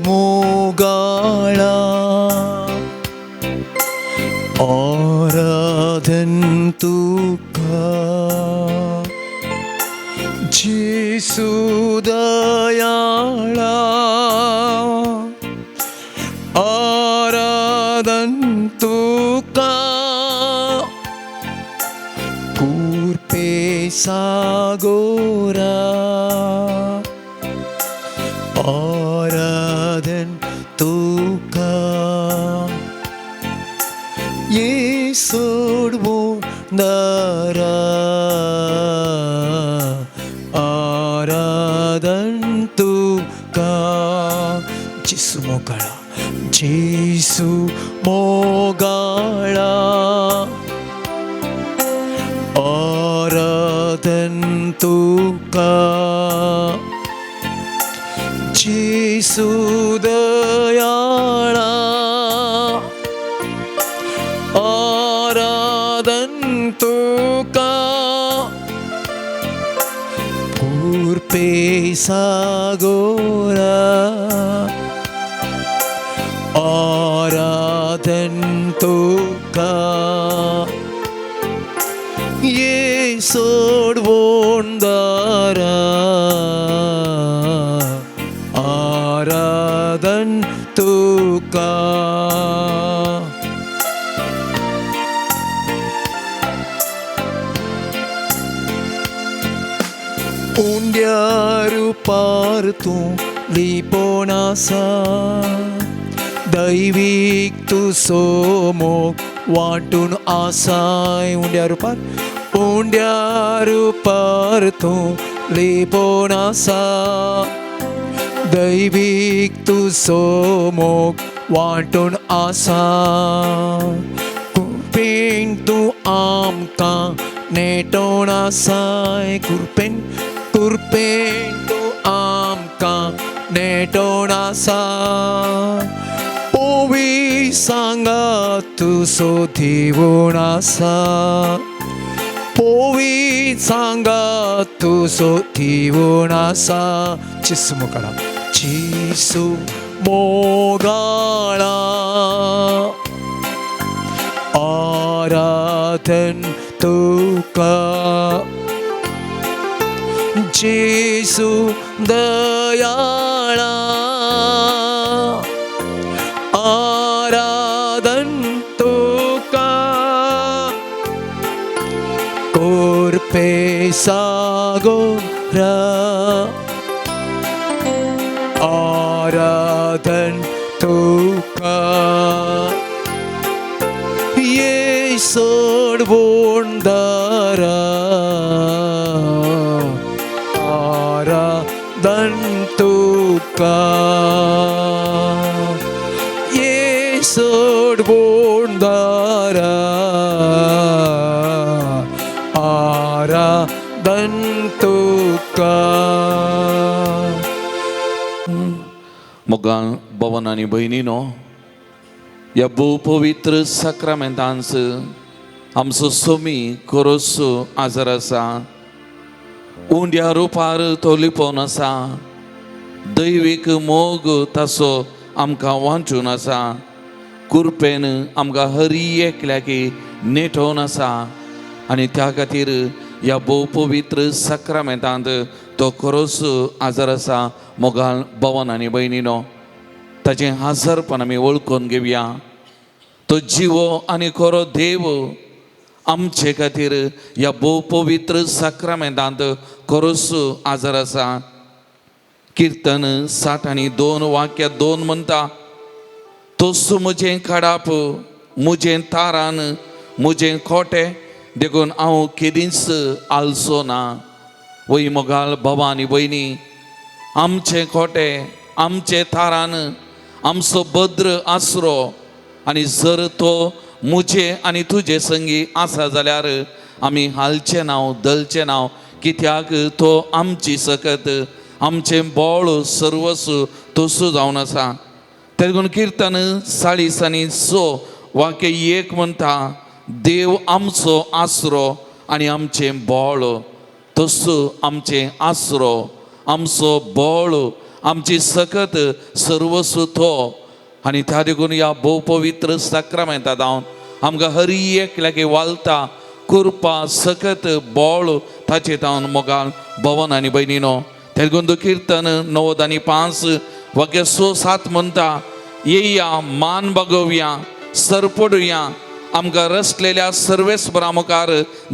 मोगाळा आराधन तुका जेसू दयाळा आराधन तुका कृपे सागोरा आराधन तुका ये सोडवणारा आराधन तुका जेसू मोगाळा जेसू मोगाळा आराधन तुका जेसू दयाळा आराधन तुका कृपे सागोरा आराधन तुका ये सोडवणारा आराधन तुका उंड्या रूपार तूं लिपोनासा दैवीक तुसो मोग वाटून आसाय उंड्या रूपार तूं लिपोनासा दैवीक तुसो मोग वाटून आसा कृपेन तूं आमकां नेटोवन आसाय कृपेन तूं आमकां नेटोवन आसा पोवी सांगा तुसो दिवून आसा पोवी सांगा तुसो दिवून आसा जेसू मोगाळा जेसू मोगाळा आराधन तुका जेसू दयाळा आराधन तुका कृपे सागोरा आराधन तुका ये सोडवणारा आराधन तुका ये सोडवणारा आराधन तुका. मोगाळ भवन आणि भयणीनो, ह्या पवित्र साक्रामेंतांच आमचो सोमी कोरोसो आजार आसा. उंड्या रुपार तो लिपोवन आसा. दैवीक मोग ताचो आमकां वांचून आसा. कृपेन आमकां हर एकल्याकी नेटोवन आसा. आनी त्या खातीर ह्या पवित्र साक्रामेंतांत तो कोरोसो आजार आसा. मोगाळ भवन आनी भयणीनो, ताचें आजारपण आमी वळखून घेवया. तो जिवो आनी खरो देव आमचे खातीर ह्या पवित्र साक्रामेंतांत कोरोसो आजार आसा. कीर्तन 62:2 म्हणटा, तोस म्हजें काडाप, म्हजें तारान, म्हजें खोटें देखून हांव केदींच आलसो ना. वय मोगाळ भवा आनी भयणी, आमचें खोटें, आमचें तारान, आमचो भद्र आसरो, आनी जर तो मुझे आनी तुजे संगी आसा जाल्यार आमी हालचें नांव दलचें नांव, कित्याक तो आमची सकत, आमचें बोळ सर्वस्व तोसू जावन आसा. ते देखून कीर्तन 40:6 वाक्य 1 म्हणटा, देव आमचो आसरो आनी आमचें बोळ. तसो आमचें आसरो, आमचो बोळ आमची सकत सर्वस्व तो आनी त्या देखून ह्या भोव पवित्र साक्रामेंतांत हांव आमकां हर एकल्याके वालता कुरपा सकत बोळ ताचे तावन मोगाल भवन आनी भयणीनो तेगून कीर्तन 9 आनी 5 वाक्य 6-7 म्हणटा येया मान बगोवया सरपडुया आमकां रचलेल्या सर्वेस्परा मुखार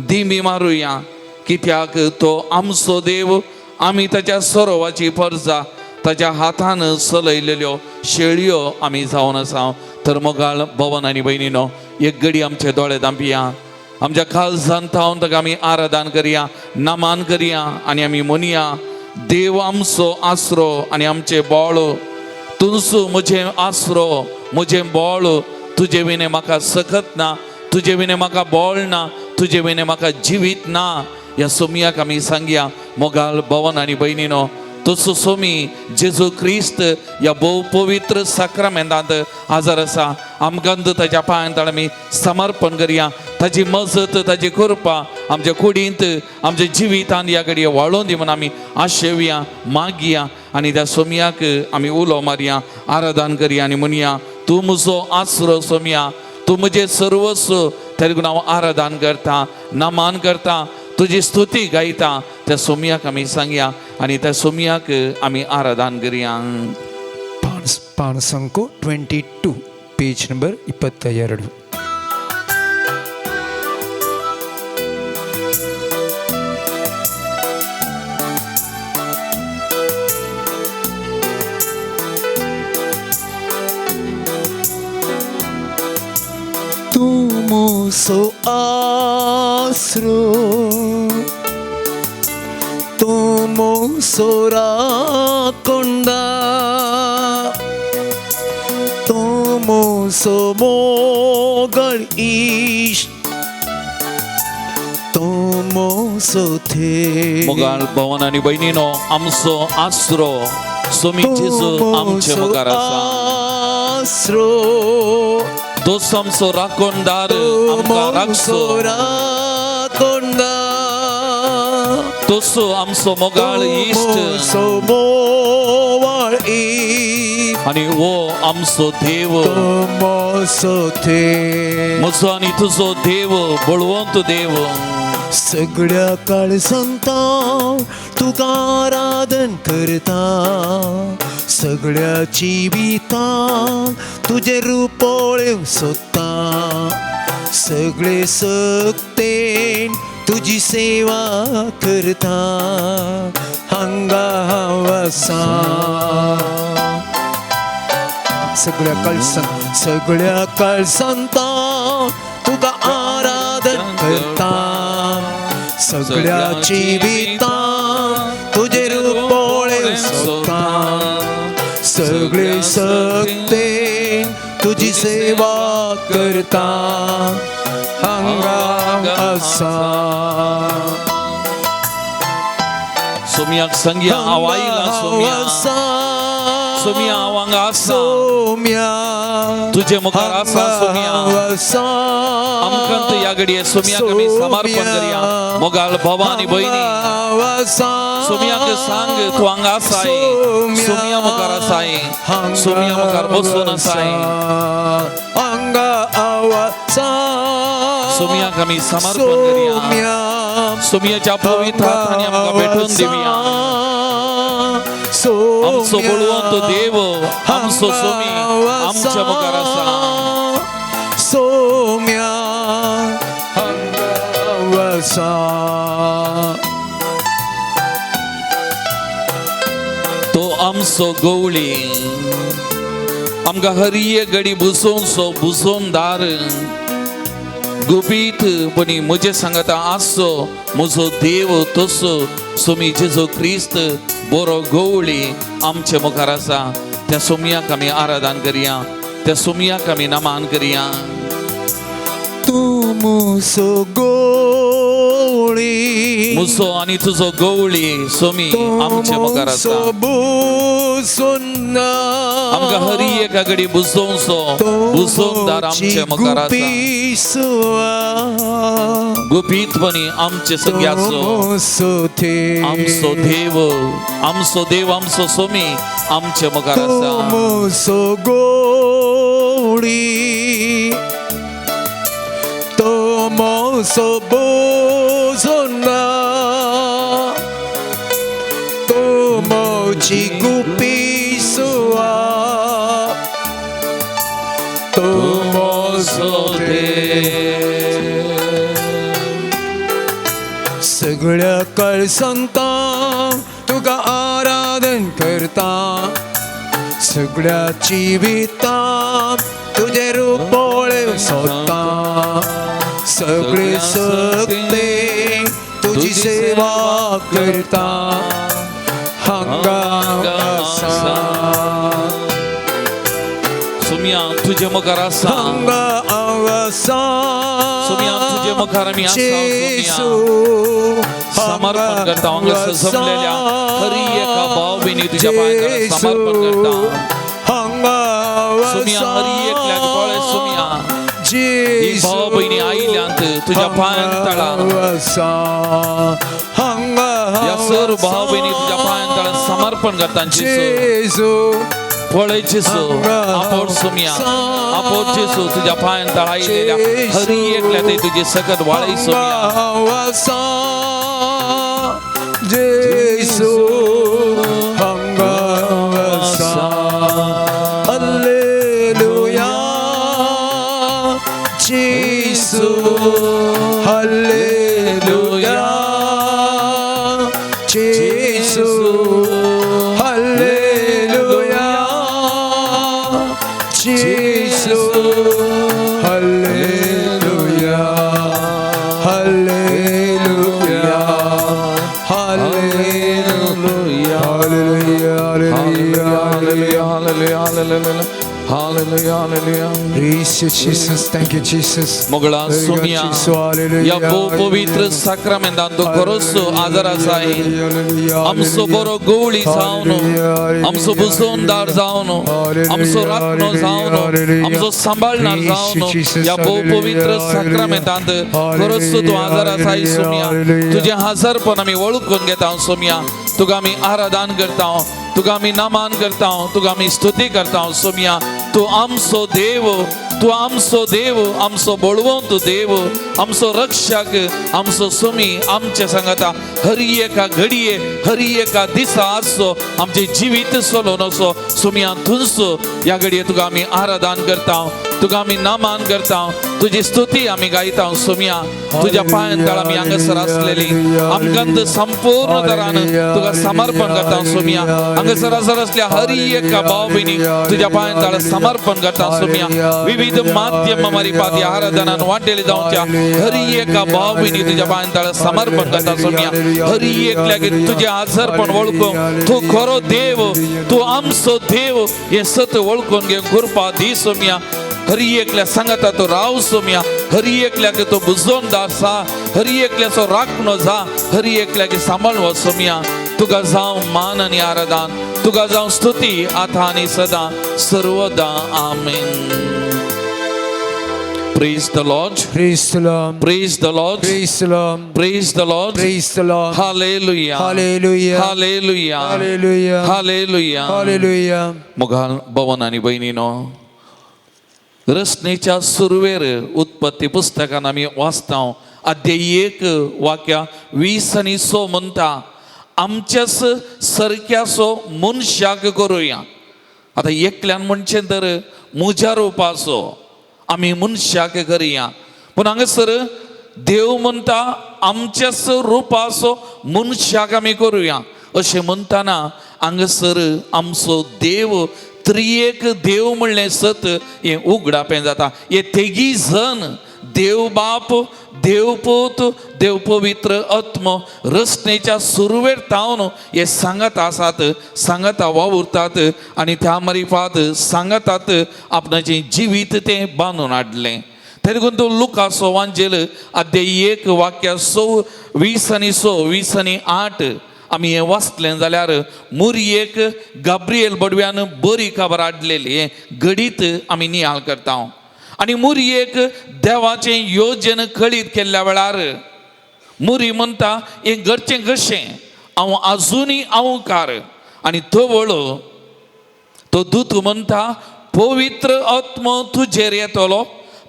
दिमी मारुया कित्याक तो आमचो देव आमी ताच्या सरोवाची परजा ताच्या हातान चलयलेल्यो शेळयो आमी जावन आसा तर मोगाळ भवन आनी भयणीनो एक घडी आमचे दोळे धांपिया आमच्या काळजांत थावन ताका आमी आराधन करया नमान करया आनी आमी म्हणया देव आमचो आसरो आनी आमचे बोळ तुजो म्हजें आसरो म्हजें बोळ तुजे विने म्हाका सकत ना तुजे विने म्हाका बोळ ना तुजे विने म्हाका जिवीत ना ह्या सोमयाक आमी सांगया मोगाल भवन आनी भयणीनो तसो सोमी जेजू क्रिस्त ह्या भोव पवित्र साक्रामेंतांत हाजर आसा आमकां ताच्या पांयांत आमी समर्पण करया ताची मजत ताची कृपा आमच्या कुडींत आमच्या जिवितांत ह्या घडये वाळोवन दी म्हूण आमी आशेवया मागया आनी त्या सोमयाक आमी उलो मारया आराधन करया आनी म्हणया तूं म्हजो आसरो सोमया तूं म्हजें सर्वस्व त्या देखून हांव आराधन करता नमान करता तुजी स्तुती गायता त्या सोमयाक आमी सांगया आनी त्या सोमयाक आमी आराधन करया पान संको 22 page number 22 Tumoso asro Tumoso rakonda Tumoso mogal ish Tumoso the मोगाळ भवन आनी भयणीनो आमचो आसरो सोमी जेजू आमचे मुखार आसा asro तो आमचो राखणदार आमकां राखचो rakonda तसो आमचो मोगाळ इश्ट Moval ish आनी वो आमचो देव Tumoso the म्हजो आनी तुजो देव बळवंत देव सगळ्या काळजांता तुका आराधन करता सगळ्या जिवितांत तुझे रुपोळे सोदता सगळे सक्तेन तुझी सेवा करता हांगा हांव आसा सगळ्या काळजांता तुका आराधन करता सगळ्या जिवितांत तुझे रुपोळे सोदता सगळे सक्तेन तुझी सेवा करता हांगा आसा सोमयाक सांगया हांव आयला सोमया सोमया हांव हांगा आसा तुजे मुखार आसा सोमया आमकां ह्या घडये सोमयाक आमी समर्पण करया मोगाळ भवानी भयणी सोमयाक सांग तूं हांगा आसाय सोमया मुखार आसाय सोमया मुखार बसून आसाय हांगा आवासा सोमयाक आमी समर्पण करया सोमयाच्या पवित्र हातांनी आमकां भेटून दिवया आमचो बळवंत देव आमचो सोमी आमच्या मुखार आसा सोम्या हांगा आसा तो आमचो गवळी आमकां हर एक घडी बुजोवन दार गुपीतपणी म्हजे सांगता आसो म्हजो देव तसो सोमी जेजू क्रिस्त बरो गवळी आमचे मुखार आसा त्या सोमयाक आमी आराधन करया त्या सोमयाक आमी नमान करया तूं म्हजो गवळी गवळी मुसो आणि तुझो गवळी सोमी आमचे मुखार आसा बुसोन्ना आमकां हरी एका घडी बुजोवचो बुजोवदार आमचे मुखार आसा गुपीतपणी आमचे सगळ्याचो आमचो देव आमचो सोमी आमचे मुखार आसा गोळी तोमोसो बोझोना तोमोची गुपिसुआ तोमोसो सगळ्या कळसंता तुका आराधन करता सगळ्या जिवितां तुझे रुपोळे सोदता सगळे सकले तुझी सेवा करता हांगा आसा सोम्या तुझे मुखार आसा हांगा आसा सोम्या तुझे मुखार आमी आसा सोम्या समर्पण करता हांगा जमलेल्या हरी एका भाव भयणी तुझ्या पांयां समर्पण करता हांगा सोम्या हरी एकल्याक पळय सोम्या ही भाव भयणी आयल्यांत तुझ्या पांयां तळा या सर्व भाव भयणी तुझ्या पांयां तळा समर्पण करता जेसू पळय जेसू आपोट सोम्या आपोट जेसू तुझ्या पांयां तळा आयलेल्या हरी एकल्या ते तुझे सकत वाळय सोम्या जेसू हांगा हालेलुया जेसू हालेलुया जेसू हालेलुया जेसू हालेलुया हालेलुया हालेलुया हालेलुया Jesus, thank you, Jesus. मोगळा सोम्या या पवित्र साक्रामेंतान तो खरोच आदर आसा आमचो बरो गवळी जावन आमचो बुजोवदार जावन आमचो राखणो जावन आमचो सांबाळणार जावन या पवित्र साक्रामेंतांत खरोच तूं आदर आसा सोम्या तुझे हजरपण आमी वळखून घेता सोम्या तुका आमी आराधन करता तुका आमी नमन करता तुका आमी स्तुती करता सोम्या तू आमचो देव तू आमचो देव आमचो बळवंत देव आमचो रक्षक आमचो सोमी आमच्या सांगाता हरी एका घडये हरी एका दिसा आसो आमचे जिवीत सोलो नसो सोम्या तुजसो या घडये तुका आमी आराधन करता तुका आमी नमन करता तुझी स्तुती आमी गायता सोम्या तुझ्या पांयां तळ आमी हांगासर आसलेली आमकांत संपूर्ण तरान तुका समर्पण करता सोम्या हांगासर आसल्या हरी एका भाव भयणी तुझ्या पांयां तळ समर्पण करता सोम्या विविध माध्यम मारी पादी आराधनान वांटेली जावच्या हरी एका भाव भयणी तुझ्या पांयां तळ समर्पण करता सोम्या हरी एकल्याक तुझे हजरपण वळखूंक तू खरो देव तू आमचो देव हे सत वळखून घे कृपा दी सोम्या हरी एकल्या सांगाता तो राव सोम्या हरी एकल्याक तो बुजोवदार सा हरी एकल्याचो राखणो जा हरी एकल्याक सांबाळवो सोम्या तुका जावं मान आनी आराधन तुका जावं स्तुती आतां आनी सदां सर्वदा आमेन. Praise the Lord. Praise the Lord. Praise the Lord. Praise the Lord. Praise the Lord. Praise the Lord. Hallelujah. Hallelujah. Hallelujah. Hallelujah. Hallelujah. Hallelujah. मुघाल भवन आणि बहिणीनो रचनेच्या सुरवेर उत्पत्ती पुस्तकान आमी वाचता अध्याय 1 वाक्या 20 आनी 6 म्हणटा आमच्याच सरक्याचो मनशाक करूया. आता एकल्यान म्हणचे तर मुजा रोवपाचो आमी मनशाक करुया पूण हांगासर देव म्हणटा आमच्याच रुपाचो मनशाक आमी करुया अशें म्हणटाना हांगासर आमचो देव त्रिएक देव म्हणलें सत हें उगडापें जाता. हे तिगी जण देव बाप देव पूत देव पवित्र आत्म रचनेच्या सुरवेर तावन हे सांगत आसात सांगत वावुरतात आनी त्या मारिफात सांगतात आपणाचें जिवीत तें बांदून हाडलें. तरी देखून तो लुका 6 अध्याय 1 वाक्य 20 आणि 20 आणि 8 आम्ही हे वाचलें जाल्यार मुरयेक गाब्रिएल बडव्यान बरी खबर हाडलेली घडीत आमी नियाळ करता. आनी मुरयेक देवाचें योजन कळीत केल्ल्या वेळार मुरी म्हणटा हें घडचें कशें, हांव आजुनी हांवकार. आनी तो वळो तो दूत म्हणटा पवित्र आत्मो तुजेर येतलो,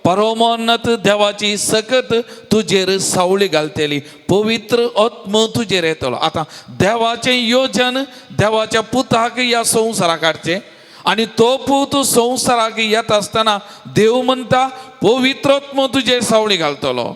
परमोन्नत देवाची सकत तुजेर सावळी घालतली, पवित्र आत्मो तुजेर येतलो. आता देवाचें योजन देवाच्या पुताक ह्या संवसाराक हाडचें आनी तो पूत संवसाराक येता आसतना देव म्हणटा पवित्र आत्मो तुजेर सावळी घालतलो.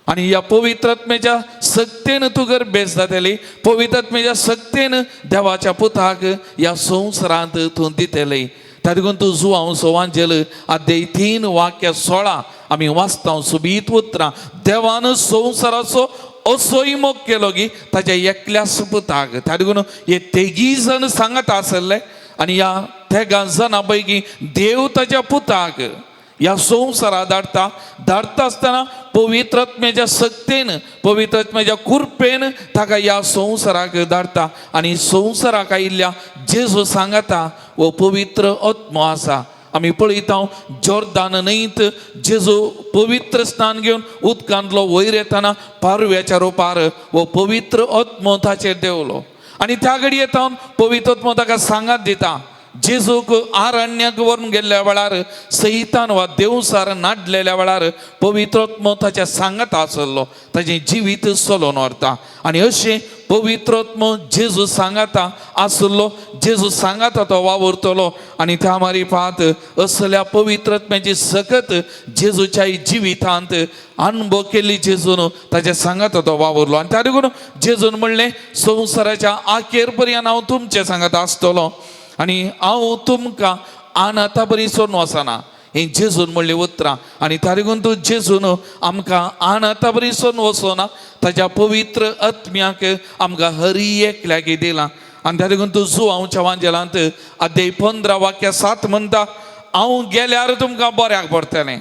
आनी ह्या पवित्र आत्मेच्या सक्तेन तूं घर बेस जातली, पवित्र आत्मेच्या सक्तेन देवाच्या पुताक ह्या संवसारांत तूं दितली. तातूंत तूं जुआंव सवांजेल अध्याय 3 वाक्य 16 आमी वाचता. सुबीत उतरां देवान संवसाराचो असोय मोग केलो की ताच्या एकल्याच पुताक. तातूंत हे तेगी जण सांगत आसले आनी ह्या तेगा जणां पैकी देव ताच्या पुताक ह्या संवसाराक धाडटा आसतना पवित्र आत्म्याच्या सक्तेन पवित्र आत्म्याच्या कृपेन ताका ह्या संवसाराक धाडटा. आनी संवसाराक आयिल्ल्या जेजू सांगता वो पवित्र आत्मो आसा. आमी पळयता जॉर्दान न्हंयत जेजू पवित्र स्नान घेवन उदकांतलो वयर येताना पारव्याच्या रोपार वो पवित्र आत्मो ताचेर देवलो. आनी त्या घडये येता पवित्र आत्मो ताका सांगात दिता. जेजूक आरण्याक व्हरून गेल्ल्या वेळार सैतान वा देवसार नाडलेल्या वेळार पवित्र आत्मो ताच्या सांगात आसलो, ताचें जिवीत चलोवन व्हरता. आनी अशें पवित्र आत्मो जेजू सांगाता आसलो, जेजू सांगाता तो वावुरतलो. आनी त्या मारिफात असल्या पवित्र आत्म्याची सकत जेजूच्या जिवितांत अनुभव केल्ली जेजून ताच्या सांगाता तो वावुरलो. आनी त्या देखून जेजून म्हणलें संवसाराच्या आखेर पर्यंत हांव तुमचे सांगात आसतलो आनी हांव तुमकां अनाथा बरी सोडून वचना. हें जेजून म्हणलें उतरां. आनी त्या देखून तूं जेजून आमकां अनाथा बरी सोडून वचना, ताच्या पवित्र आत्म्याक आमकां हरी एकल्याक दिलां. आनी त्या देखून तूं जुआंवच्या वांजेलांत अध्याय 15 वाक्य 7 म्हणटा हांव गेल्यार तुमकां बऱ्याक पडटलें,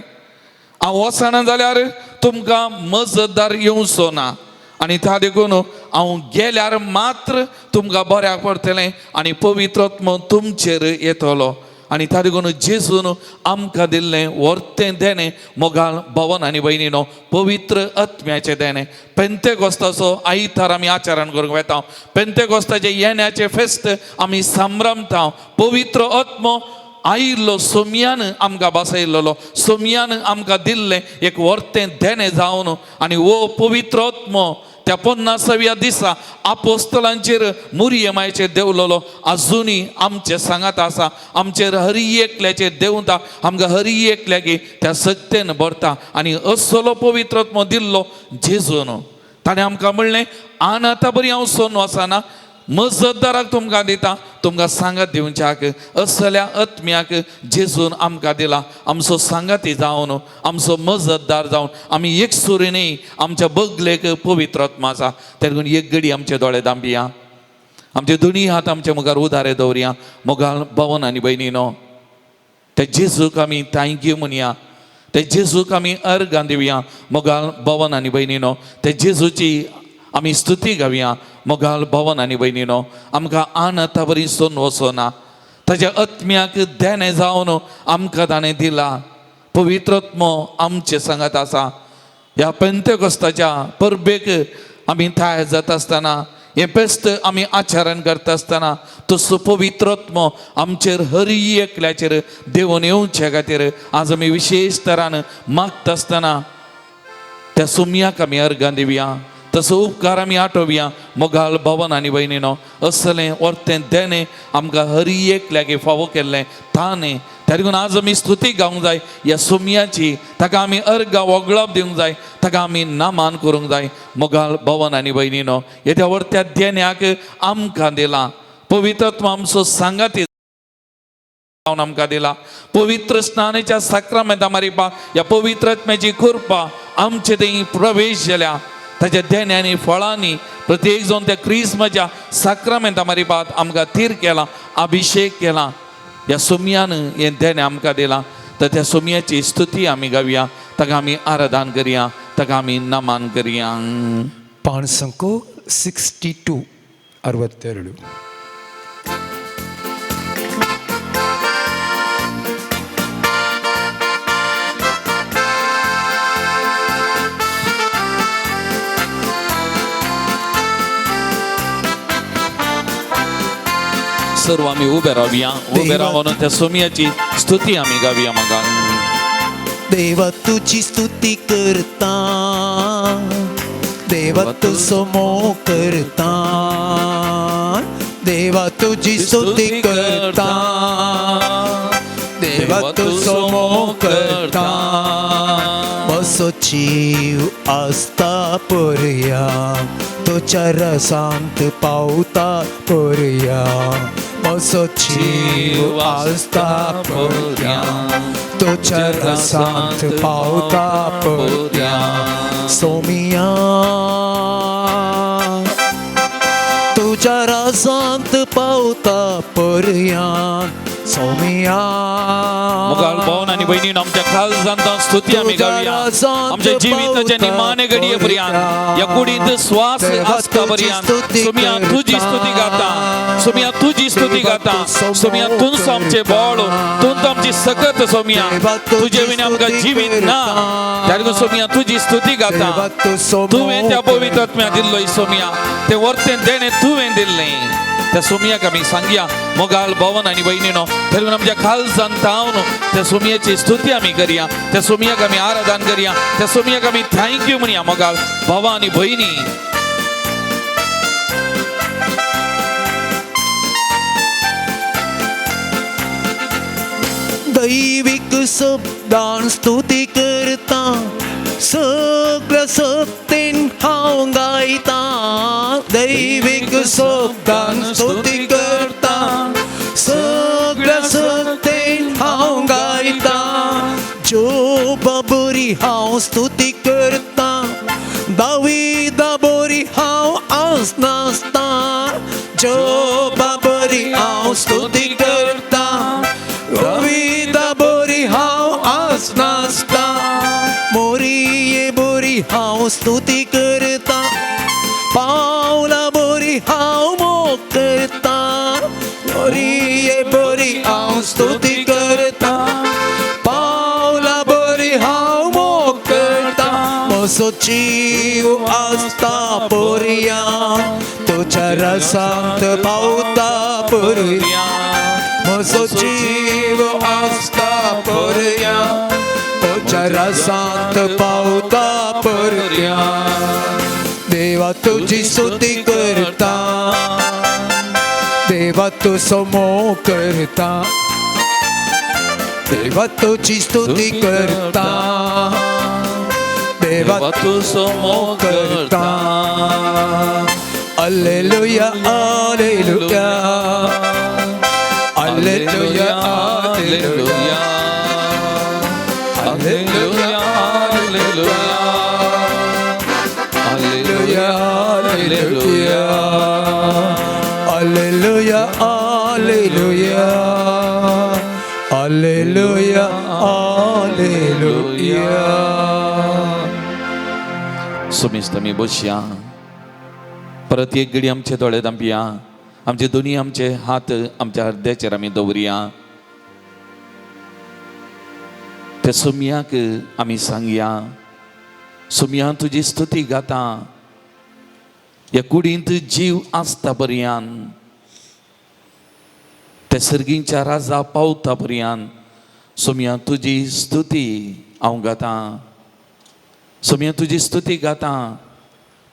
हांव वचना जाल्यार तुमकां मजतदार येवचो ना. आनी त्या देखून हांव गेल्यार मात्र तुमकां बऱ्याक पडटलें आनी पवित्र आत्मो तुमचेर येतलो. आनी त्या देखून जेजून आमकां दिल्लें वर्तें देणें मोगाळ भवन आनी भयणीनो पवित्र आत्म्याचें देणें. पेंतेकोस्ताचो आयतार आमी आचरण करूंक वेता. पेंतेकोस्ताचे येण्याचें फेस्त आमी संभ्रमता. पवित्र आत्मो आयिल्लो सोमयान आमकां बसयल्लो, सोमयान आमकां दिल्लें एक वर्तें देणें जावन आनी वो पवित्र आत्मो त्या 50व्या दिसा आपोस्तलांचेर मुरयेमायेचेर देवलेलो आजुनी आमचे सांगात आसा. आमचेर हरी एकल्याचेर देंवता, आमकां हरी एकल्याकी त्या सक्तेन भरता. आनी असलो पवित्र आत्मो दिल्लो जेजून ताणें आमकां म्हणलें अनाथा बरी हांव सोडून वचना, मजतदाराक तुमकां दिता, तुमकां सांगात दिवच्याक. असल्या आत्म्याक जेजून आमकां दिला. आमचो सांगाती जावन आमचो मजतदार जावन आमी एक सुरीनी आमच्या बगलेक पवित्र आत्मा आसा. त्या देखून एक घडी आमचे दोळे दांबिया, आमचे दोनी हात आमच्या मुखार उदारे दवरया. मोगाळ भवन आनी भयणीनो त्या जेजूक आमी थँक्यू म्हणया, त्या जेजूक आमी अर्गां दिवया. मोगाळ भवन आनी भयणीनो त्या जेजूची आमी स्तुती गावया. मोगाळ भवन आनी भयणीनो आमकां अनाथा बरी सोडून वचना, ताच्या आत्म्याक देणें जावन आमकां ताणें दिला. पवित्र आत्मो आमचे सांगात आसा. ह्या पेंतेकोस्ताच्या परबेक आमी थाय जाता आसतना हें फेस्त आमी आचरण करता आसतना तसो पवित्र आत्मो आमचेर हरी एकल्याचेर देवून येवचे खातीर आज आमी विशेश तरान मागता आसतना त्या सोमयाक आमी अर्गां दिवया. तसो उपकार आमी आठोवया. मोगाळ भवन आनी भयणीनो असलें वर्तें देणें आमकां हरी एकल्याक फावो केल्लें ताणें. त्या देखून आज आमी स्तुती गावंक जाय ह्या सोमयाची. ताका आमी अर्गां वगळप दिवंक जाय, ताका आमी नामान करूंक जाय. मोगाळ भवन आनी भयणीनो येद्या वर्त्या देण्याक आमकां दिला. पवित्र आत्मा आमचो सांगाती आमकां दिला. पवित्र स्नानाच्या साक्रामेंता मारिपा ह्या पवित्र आत्म्याची कृपा आमचे थंय प्रवेश जाल्या. ताच्या देण्यानी फळांनी प्रत्येक जावन त्या क्रिस्मसच्या साक्रामेंता मारिपात आमकां तीर केला, अभिषेक केला. ह्या सोमयान हें देणें आमकां दिलां. तर त्या सोमयाची स्तुती आमी गावया, ताका आमी आराधन करया, ताका आमी नमन करया. पान संको 62 62. सर्व आम्ही उभे राहूया, उभे राहून त्या सोमयाची स्तुती आम्ही गावया. मग देवा तुझी स्तुती करता, देवा तू समो करता, देवा तुझी स्तुती करता, देवा तू समो करता. बसो जीव आस्ता पर्या, तुझ्या रसांत पावता पर्या. बसो जीव आस्ता पर्या, तुझ्या रसांत पावता पर्या. सोमिया तुझ्या रसांत पावता पर्या. सोमिया मुगाल भाऊन आणि बहिणीनं आमच्या खालसांत स्तुती आम्ही गावया. आमच्या जीविताच्या निमाने घडये पर्यंत या कुडीत श्वास आस्ता पर्यंत सोमिया तुझी स्तुती गाता, सोमिया तुझी स्तुती गाता. सोमिया तूच आमचे बळ, तूच आमची सकत. सोमिया तुझे विना आमका जीवित ना, त्यामुळे सोमिया तुझी स्तुती गाता. तुवें त्या पवित्र आत्म्या दिल्लोय सोमिया, ते वर्ते देणे तुवें दिल्ले. त्या सोमियाक आमी सांगया मोगाल भवन आणि बहिणीनो, तेलून आमच्या खाल सांगतावन त्या सोमियाची स्तुती आमी करया, त्या सोमियाक आमी आराधन करया, त्या सोमियाक आमी थँक्यू म्हणया. मोगाल भावा आणि बहिणी, दैविक शब्दान स्तुती करता, सगळ्या सत्तेन हांव गायता. दैविक शब्दान स्तुती करता, सगळ्या सत्तेन हांव गायता. जोबा बरी हांव स्तुती करता, दाविदा बरी हांव आसनासता. जोबा बरी हांव स्तुती करता, दाविदा बरी हांव आसनासता. मोरिये बरी हांव स्तुती करता, पावला बरी हांव मोग करता. मोरिये बरी हांव स्तुती करता, पावला बरी हांव मोग करता. म्हजो जीव आसता पर्या, तुझ्या रसांत पावता पर्या. म्हजो जीव आसता पर्या, तुझ्या रसांत पावता पर्या. देवा तुझी स्तुती करता, देवा तू समो करता, देवा तुझी स्तुती करता, देवा तू समो करता. Alleluia, alleluia, alleluia, alleluia, alleluia, alleluia, alleluia, alleluia, alleluia, alleluia, alleluia. सुमिस्त मी बसया. परत एक घडी आमचे दोळे धांपया, आमचे दोन्ही आमचे हात आमच्या हृदयाचेर आमी दवरया. त्या सोमयाक आमी सांगया, सोमया तुजी स्तुती गाता. या कुडींत जीव आसता पर्यंत, त्या सर्गींच्या राजा पावता पर्यंत सोमया तुजी स्तुती हांव गाता. सोमया तुजी स्तुती गाता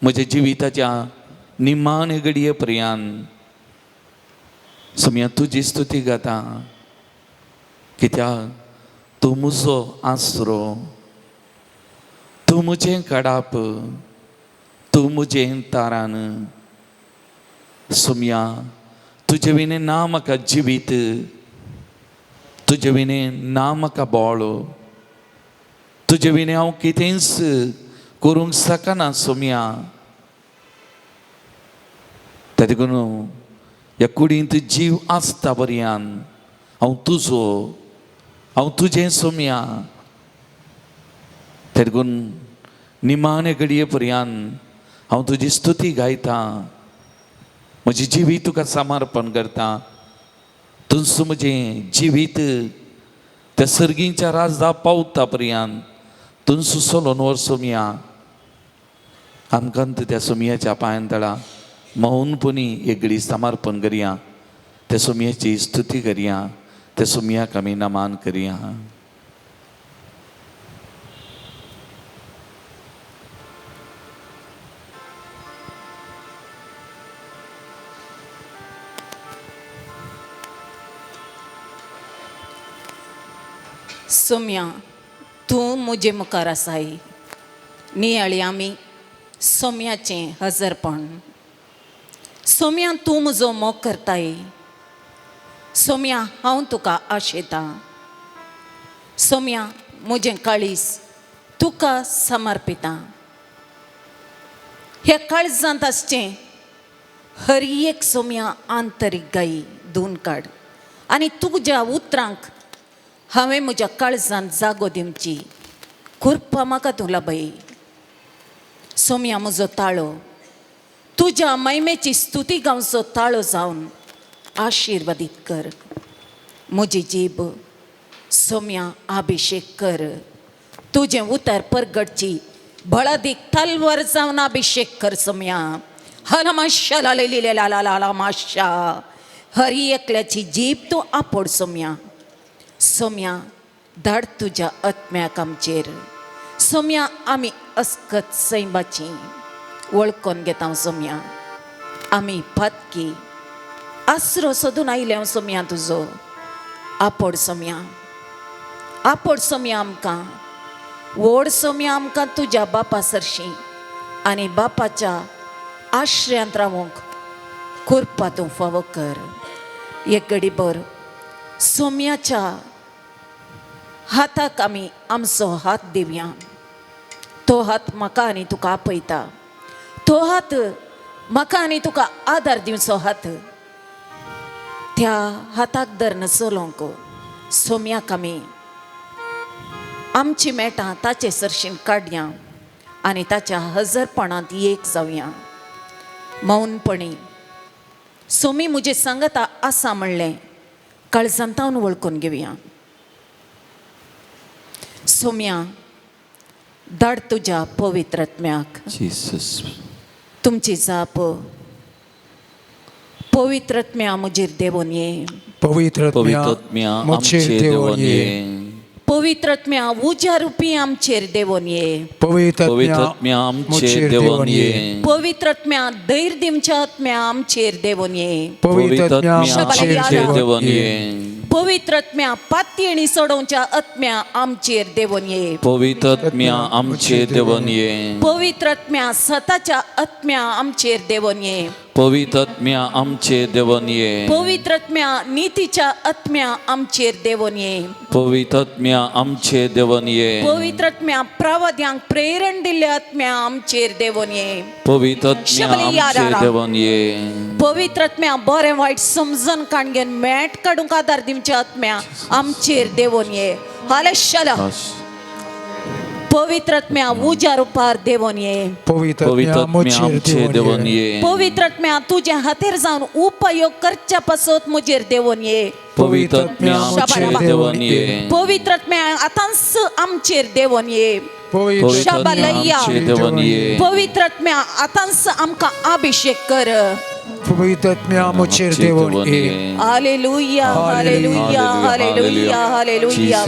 म्हज्या जिविताच्या निमाणे घडये पर्यंत. सोमया तुजी स्तुती गाता, कित्याक तूं म्हजो आसरो, तूं म्हजें काडाप, तूं म्हजें तारान. सोमया तुजे विने ना म्हाका जिवीत, तुजे विने ना म्हाका बोळ, तुजे विने हांव कितेंच करूंक शकना. सोमया त्या देखून ह्या कुडींत जीव आसता पर्यंत हांव तुजो, हांव तुजें सोम्या तेडकून निमाणे घडये पर्यंत हांव तुजी स्तुती गायता, म्हजी जिवीत तुका समर्पण करता. तुजो म्हजें जिवीत त्या सर्गींच्या राजदा पावता पर्यंत तुजो सोलोन वर सोम्या. आमकां त्या सोमयाच्या पांयां तळा मौनपणी एक घडी समर्पण करया. त्या सोमयाची स्तुती करया, त्या सोमयाक आमी नमान करया. सोम्या, तूं मुजे मुखार आसाय. नियाळी आमी सोम्याचें हजरपण. सोम्या, तूं म्हजो मोग करताय. सोम्या, हांव तुका आशेतां. सोम्या, म्हजें काळीज तुका समर्पितां. ह्या काळजांत आसचें हर एक सोम्या आंतरीक गायी धुवन काड आनी तुज्या उतरांक हांवें म्हज्या काळजांत जागो दिवची. कृपा म्हाका तूं लाभय. सोम्या, म्हजो ताळो तुज्या महिमेची स्तुती गावचो ताळो जावन आशिर्वादीत कर. म्हजी जीब सोम्या अभिषेक कर. तुजें उतर परगटची बळदीक तलवार जावन अभिषेक कर. सोम्या, हलमाशा लालेली लाला माशा हर एकल्याची जीब तूं आपड. सोम्या, सोम्या, धाड तुज्या आत्म्याक आमचेर. सोम्या, आमी अस्कत सैमाची वळखून घेता. सोम्या, आमी पातकी आसरो सोदून आयल्या. सोम्या, तुजो आपड. सोम्या, आपड. सोम्या, आमकां व्हड. सोम्या, आमकां तुज्या बापा सरशी आनी बापाच्या आश्रयांत रावूंक कृपा तूं फावो कर. एक घडीभर सोम्याच्या हाताक आमी आमचो हात दिवया. तो हात म्हाका आनी तुका आपयता. तो हात म्हाका आनी तुका आदार दिवचो हात. त्या हाताक धरून चलोवंक सोम्याक आमी आमची मेटां ताचे सरशीन काडया आनी ताच्या हजरपणांत एक जावया. मौनपणी सोमी म्हजे सांगत आसा म्हणलें काळजांतावन वळखून घेवया. सोम्या, धाड तुज्या पवित्र आत्म्याक. जीसस, तुमची जाप पवित्र आत्म्या म्हजेर देवून ये. पवित्र पवित्र आत्म्या आत्म्या मुझेर आमचेर देवून देवून ये. ये. पवित्र आत्म्या उज्या रुपी आमचेर देवून ये. पवित्र पवित्र आत्म्या आत्म्या आमचेर मुझेर देवून ये. पवित्र आत्म्या धैर्य दिवच्या आत्म्या आमचेर देवून ये. पवित्र आत्म्या आत्म्या मुझेर आमचेर देवून ये. ये. पवित्र आत्म्या पातयेणी सोडोवच्या आत्म्या आमचेर देवून ये. पवित्र आत्म्या आमचेर देवून ये. पवित्र आत्म्या सताच्या आत्म्या आमचेर देवून ये. पवित्र आत्म्या आमचेर देवून ये. पवित्र आत्म्या नीतीच्या आत्म्या आमचेर देवून ये. पवित्र आत्म्या आमचेर देवून ये. पवित्र आत्म्या प्रवाद्यांक प्रेरण दिल्ल्या आत्म्या आमचेर देवून ये. पवित्र आत्म्या आमचेर देवून ये. पवित्र आत्म्या बरें वायट समजून काणगेन मेट काडूंक आदार दिवच्या आत्म्या आमचेर देवून ये. हालेलुया. पवित्र आत्म्या उज्या रुपार देवून ये. पवित्र पवित्र आत्म्या आत्म्या आमचेर मुझेर देवून देवून ये. ये. पवित्र आत्म्या तुझ्या हातेर जावन उपयोग करच्या पासत म्हजेर देवून ये. पवित्र आत्म्या आमचेर देवून ये. पवित्र आत्म्या आतांच आमचेर देवून ये. पवित्र आत्म्या आमचेर देवून ये. पवित्र आत्म्या आतांच आमकां अभिषेक कर. पवित्र आत्म्या मुझेर देवून ये. हालेलुया, हालेलुया, हालेलुया, हालेलुया, हालेलुया.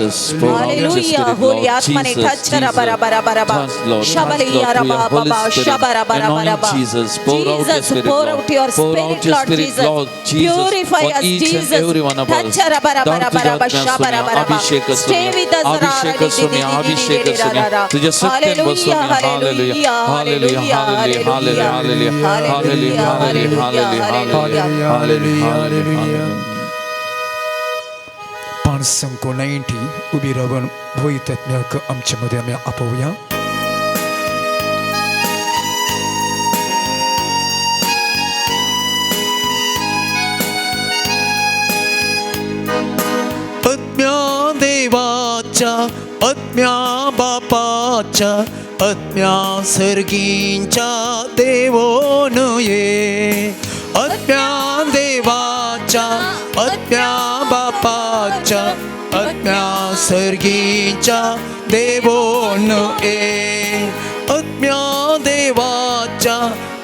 होली आत्माने touch bara bara bara bara. Shabaliya raba baba, shabara bara bara bara. Jesus, pour out your spirit, Lord Jesus. Purify us, Jesus. Touch bara bara bara bara, shabara bara bara. Stay with us, Hallelujah, hallelujah, hallelujah, hallelujah, hallelujah, hallelujah. पान संको 90 उभी राहून पवित्र आत्म्याक आमच्या मध्ये आम्ही आपोवया. आत्म्या देवा देवाच्या आत्म्या बापाच्या आत्म्या सर्गींच्या देवोन ये. आत्म्या देवाच्या आत्म्या बापाच्या आत्म्या सर्गींच्या देवोन ये. आत्म्या देवाच्या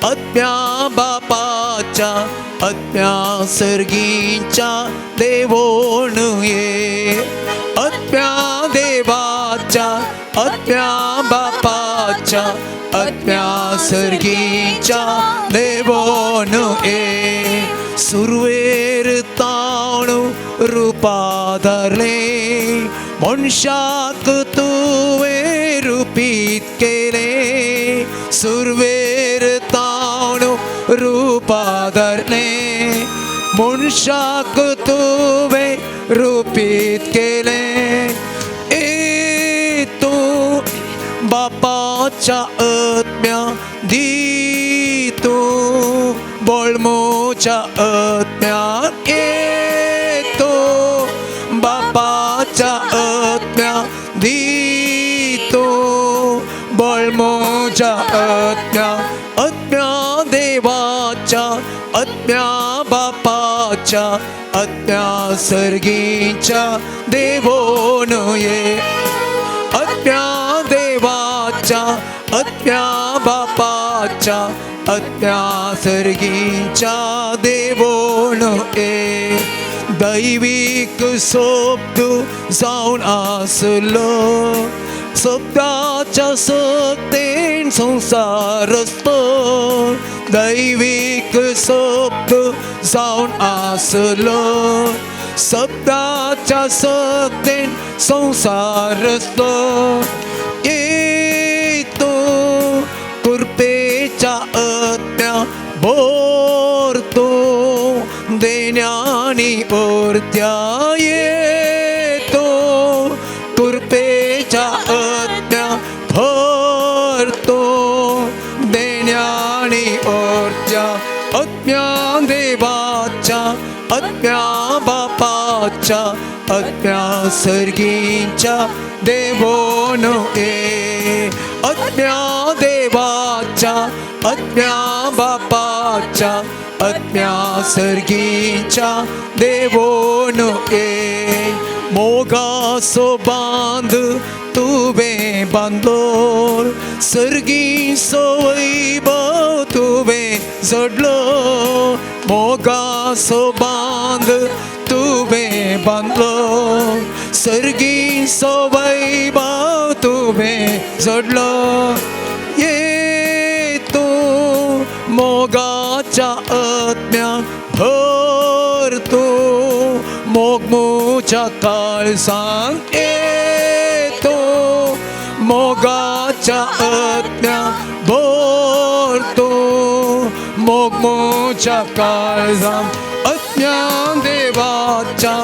आत्म्या बापाच्या आत्म्या सर्गींच्या देवोन ये. आत्म्या देवाच्या आत्म्या बापाच्या आत्म्या सर्गींच्या देवोन ये. सुरवेर ताणू रूपा धरले मनशाक तुवे रूपीत केले. सुरवेर ताणू रूपा धरले मनशाक तुवे रूपीत केले. ए तू बापाच्या आत्म्या दी तू बोलमोच्या आत्म्या ए तो बापाच्या आत्म्या दी तो बोलमोच्या आत्म्या. आत्म्या देवाच्या आत्म्या बापाच्या आत्म्या सर्गींच्या देवोन ये. आत्म्या देवाच्या आत्म्या बापाच्या आत्म्या सर्गींच्या देवोन ये. दैविक शब्द जाऊन असलो शब्दाच्या सक्तेन संसार असतो. दैविक शब्द जाऊन असलो शब्दाच्या सक्तेन संसार असतो. ये तो कृपेच्या आत्म्या भरतो देण्यानी ओरत्या. येतो कृपेच्या आत्म्या भरतो देण्यानी ओरत्या. आत्म्या देवाच्या आत्म्या बापाच्या आत्म्या सर्गींच्या देवोन ये. आत्म्या देवाच्या आत्म्या बापाच्या आत्म्या सर्गींच्या देवोन ये. मोगासो बांध तुवे बांधलो सर्गींचो वैभव तुवे जडलो. मोगासो बांध तुवे बांधलो सर्गींचो वैभव तुवे जडलो. ये तू मोगाच्या आत्म्या भरतो मोगमोच्या काळजांत. येतो मोगाच्या आत्म्या भरतो मोगमोच्या काळजांत. आत्म्या देवाच्या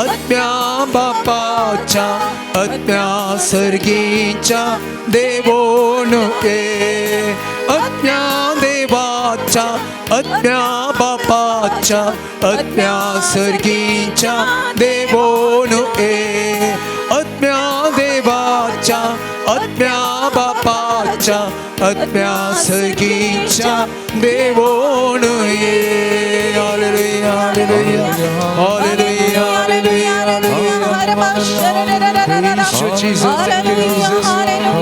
आत्म्या बापाच्या आत्म्या सर्गींच्या देवोन ये. आत्म्या देवाच्या आत्म्या बापाच्या आत्म्या सर्गींच्या देवोन ये. आत्म्या देवाच्या आत्म्या बापाच्या आत्म्या सर्गींच्या देवोन ये. हालेलुया हालेलुया हालेलुया हालेलुया हालेलुया. ईशो जीसस thank you Jesus. हालेलुया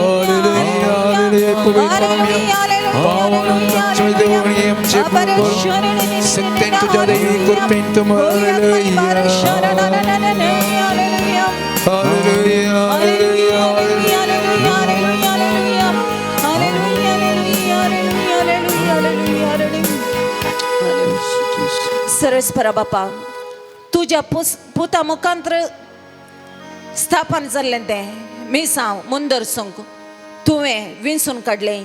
हालेलुया. पवित्र पावन देवनी आमचे प्रभू सत्तेन तुझ्या दैवी कृपेन तुम्हाला हालेलुया हालेलुया हालेलुया. सरस्परा बापा तुझ्या पुता मुखांतर स्थापन जाल्लें तें मिसांव मुंदर संक तुवें विंसून काडलें.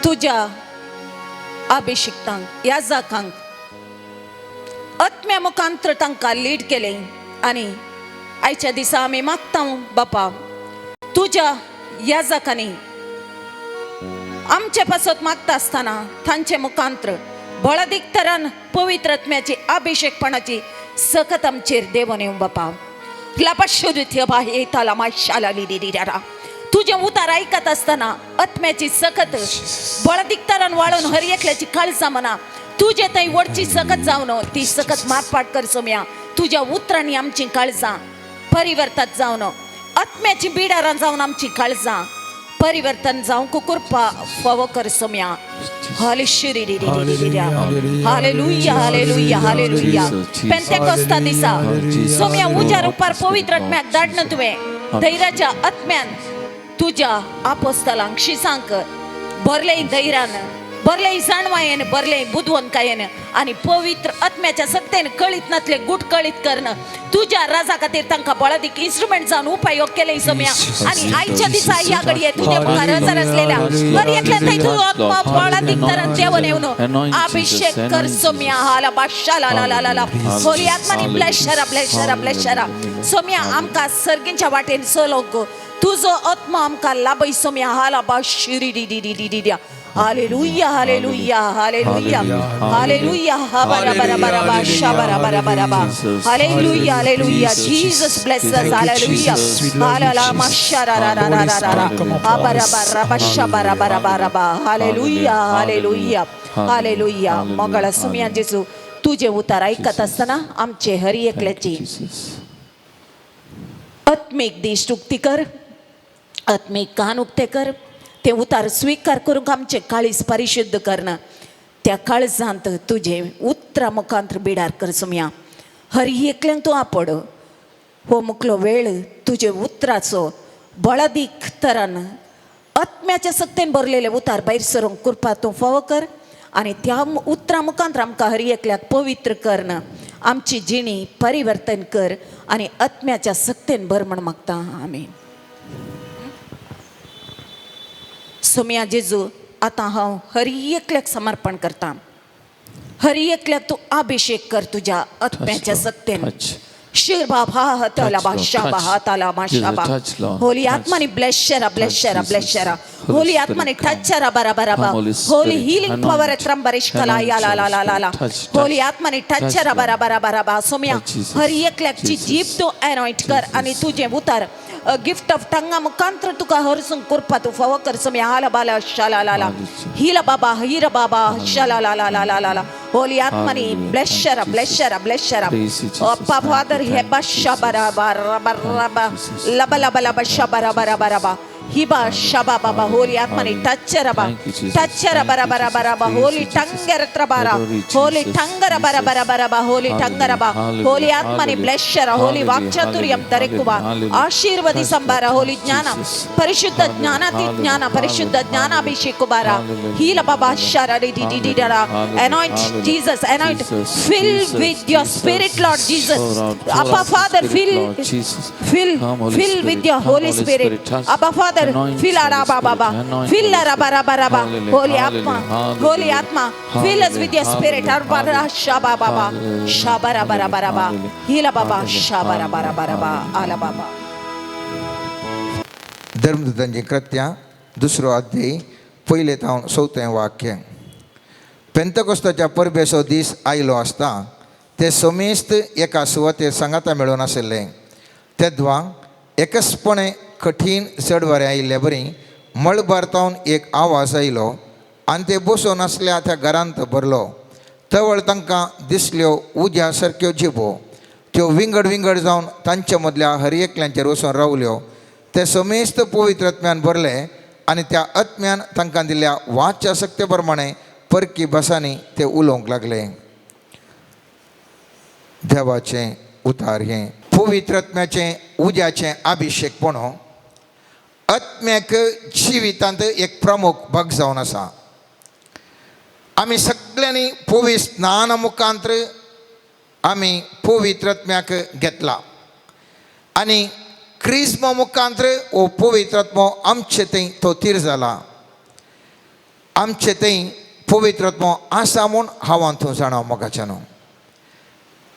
तुझ्या अभिषिक्तांक याजकांक आत्म्या मुखांतर तांकां लीड केलें. आनी आयच्या दिसा आमी मागता बापा तुझ्या याजकांनी आमचे पासत मागता आसतना तांचे मुखांतर बळादीक तरान पवित्र आत्म्याची अभिषेकपणाची सकत आमचेर देवून येवं बापा. लपशुद्ध बाहे ताला माशाला लिडिरा तुझे उतार ऐकत असताना आत्म्याची सकत बळ दिक्तारण वाळून हर एकल्याची काळजा म्हणा तुझे ताई वडची सकत जाऊन ती सकत मारपाट कर सोम्या तुझ्या उतरांनी आमची काळजा परिवर्तात जाऊन आत्म्याची बिडारा जाऊन आमची काळजा परिवर्तन जाऊन कुकुरपा फव कर सोम्या हालेलुया हालेलुया हालेलुया पेंतेकोस्ता दिसा सोम्या उजार उपार पवित्र आत्म्याक दाडणं तुवे धैर्याच्या आत्म्यान तुझ्या आपोस्तलांक शिसांक भरले धैर्यान भरले जाणवायेन भरले बुधवंकायेन आणि पवित्र आत्म्याच्या सत्तेन कळीत नसले गुट कळीत करणं तुझ्या राजा खातीर तांकां बळादीक इन्स्ट्रुमेंट जावन उपयोग केले सोम्या आणि आयच्या दिसा ह्या घडये तुझ्या मुखार हजर असलेल्या बरी एकल्या थंय तू आत्मा बळादीक तरान जेवण येवन अभिषेक कर सोम्या हाला बादशा ला ला ला ला होली आत्मानी ब्लेशरा सोम्या आमकां सर्गींच्या वाटेन चलोवंक तुझो आत्मा आमकां लाभय सोम्या हाला बाशिरी डी डी डी डी डी हालेलुया हालेलुया हालेलुया हालेलुया habara bara bara ba shabara bara bara ba hallelujah hallelujah Jesus bless us hallelujah halala mashara ra ra ra ra ra habara bara ba shabara bara bara ba hallelujah hallelujah hallelujah मंगळ सुमिया जेजू तुझे उतार ऐकत असताना आमचे हरी एकल्याची आत्मिक दिष्टुक्ती कर आत्मिक कान उक्ते कर ते उतार स्वीकार करून आमचे काळीस परिशुद्ध करणं त्या काळजांत तुझे उतरा मुखांतर बिडार कर सुम्या हरी एकल्यांक तूं आपड हो मुकलो वेळ तुझे उतराचो बळदीक तरान आत्म्याच्या सक्तेन भरलेले उतार भायर सरूंक कृपा तूं फावो कर आणि त्या उतरा मुखांतर आमकां हरी एकल्याक पवित्र करणं आमची जिणी परिवर्तन कर आणि आत्म्याच्या सक्तेन भर म्हण मागता आमीन सोम्या जेजू आता हांव हरी एकल्याक समर्पण करता हरी एकल्याक तूं अभिषेक कर तुझ्या आत्म्याच्या सक्तेन शिर बाबा हताला बाशा बाहाताला माशाबा होली आत्मानी ब्लेशरा ब्लेशरा ब्लेशरा होली आत्मानी टचरा बरा बरा बा होली हीलिंग पॉवर त्रंबरिश कला या ला ला ला ला होली आत्मानी टचरा बरा बरा बरा बा सोम्या हरी एकल्याची जीभ तू अनॉइंट कर आणि तुझे उतार गिफ्ट ऑफ टंगा मुखांतर तुका हरसून कृपा तू फावो कर सोम्या हाला बाला शाला ला ला हिला बाबा हिरा बाबा शाला ला ला ला ला ला ला होली आत्मानी ब्लेशरा ब्लेशरा ब्लेशरा अप्पा फादर हे बाशा बरा बरा बरा लबा लबा लबा शबरा बरा बरा बा हिबा शबा बाबा होली आत्मानी टचरा बरा बरा बरा बा होली टंगर त्रबारा होली टंगर बरा बरा बरा बा होली टंगर बा होली आत्मानी ब्लेशरा होली वाक्चातुर्यम तरेकुबा आशीर्वादी संभारा होली ज्ञान परिशुद्ध ज्ञानाती ज्ञान परिशुद्ध ज्ञानाभिषेकुबारा हीला बाबा शरा डी डी डी डरा anoint Jesus anoint fill with your spirit Lord Jesus Abba Father fill with your Holy Spirit Abba Father fill ara baba fill ara bara bara ba holy atma fill us with your spirit arbara shaba baba shabara bara bara ba hila baba shabara bara bara ba ala baba धर्मदूतांची कृत्या दुसरो अध्याय पहिले तावन 4वें वाक्य पेंतकोस्ताच्या परबेचो दीस आयलो आसता ते समेस्त एका सुवातेर सांगाता मेळून आशिल्ले तेदवा एकसपणे कठीण चड वारें आयिल्ले बरी मळ भारतावन एक आवाज आयलो आनी ते बसून आसल्या त्या घरांत भरलो तवळ तांकां दिसल्यो उज्या सारक्यो जिबो त्यो विंगड विंगड जावन तांचे मदल्या हर एकल्यांचेर वचून रावल्यो ते समेस्त पवित्र आत्म्यान भरले आनी त्या आत्म्यान तांकां दिल्ल्या वाच्या सक्ते प्रमाणे परकी भासांनी ते उलोवंक लागले देवाचें उतार हें पवित्र आत्म्याचें उज्याचें अभिषेकपणो आत्म्याक जिवितांत एक प्रमुख भाग जावन आसा आमी सगळ्यांनी पवित्र स्नाना मुखांतर आमी पवित्र आत्म्याक घेतला आनी क्रिस्म मुखांतर हो पवित्र आत्मो आमचे थंय तो थीर जाला आमचे थंय पवित्र आत्मो आसा म्हूण हांव तूं जाणां मोगाच्या न्हू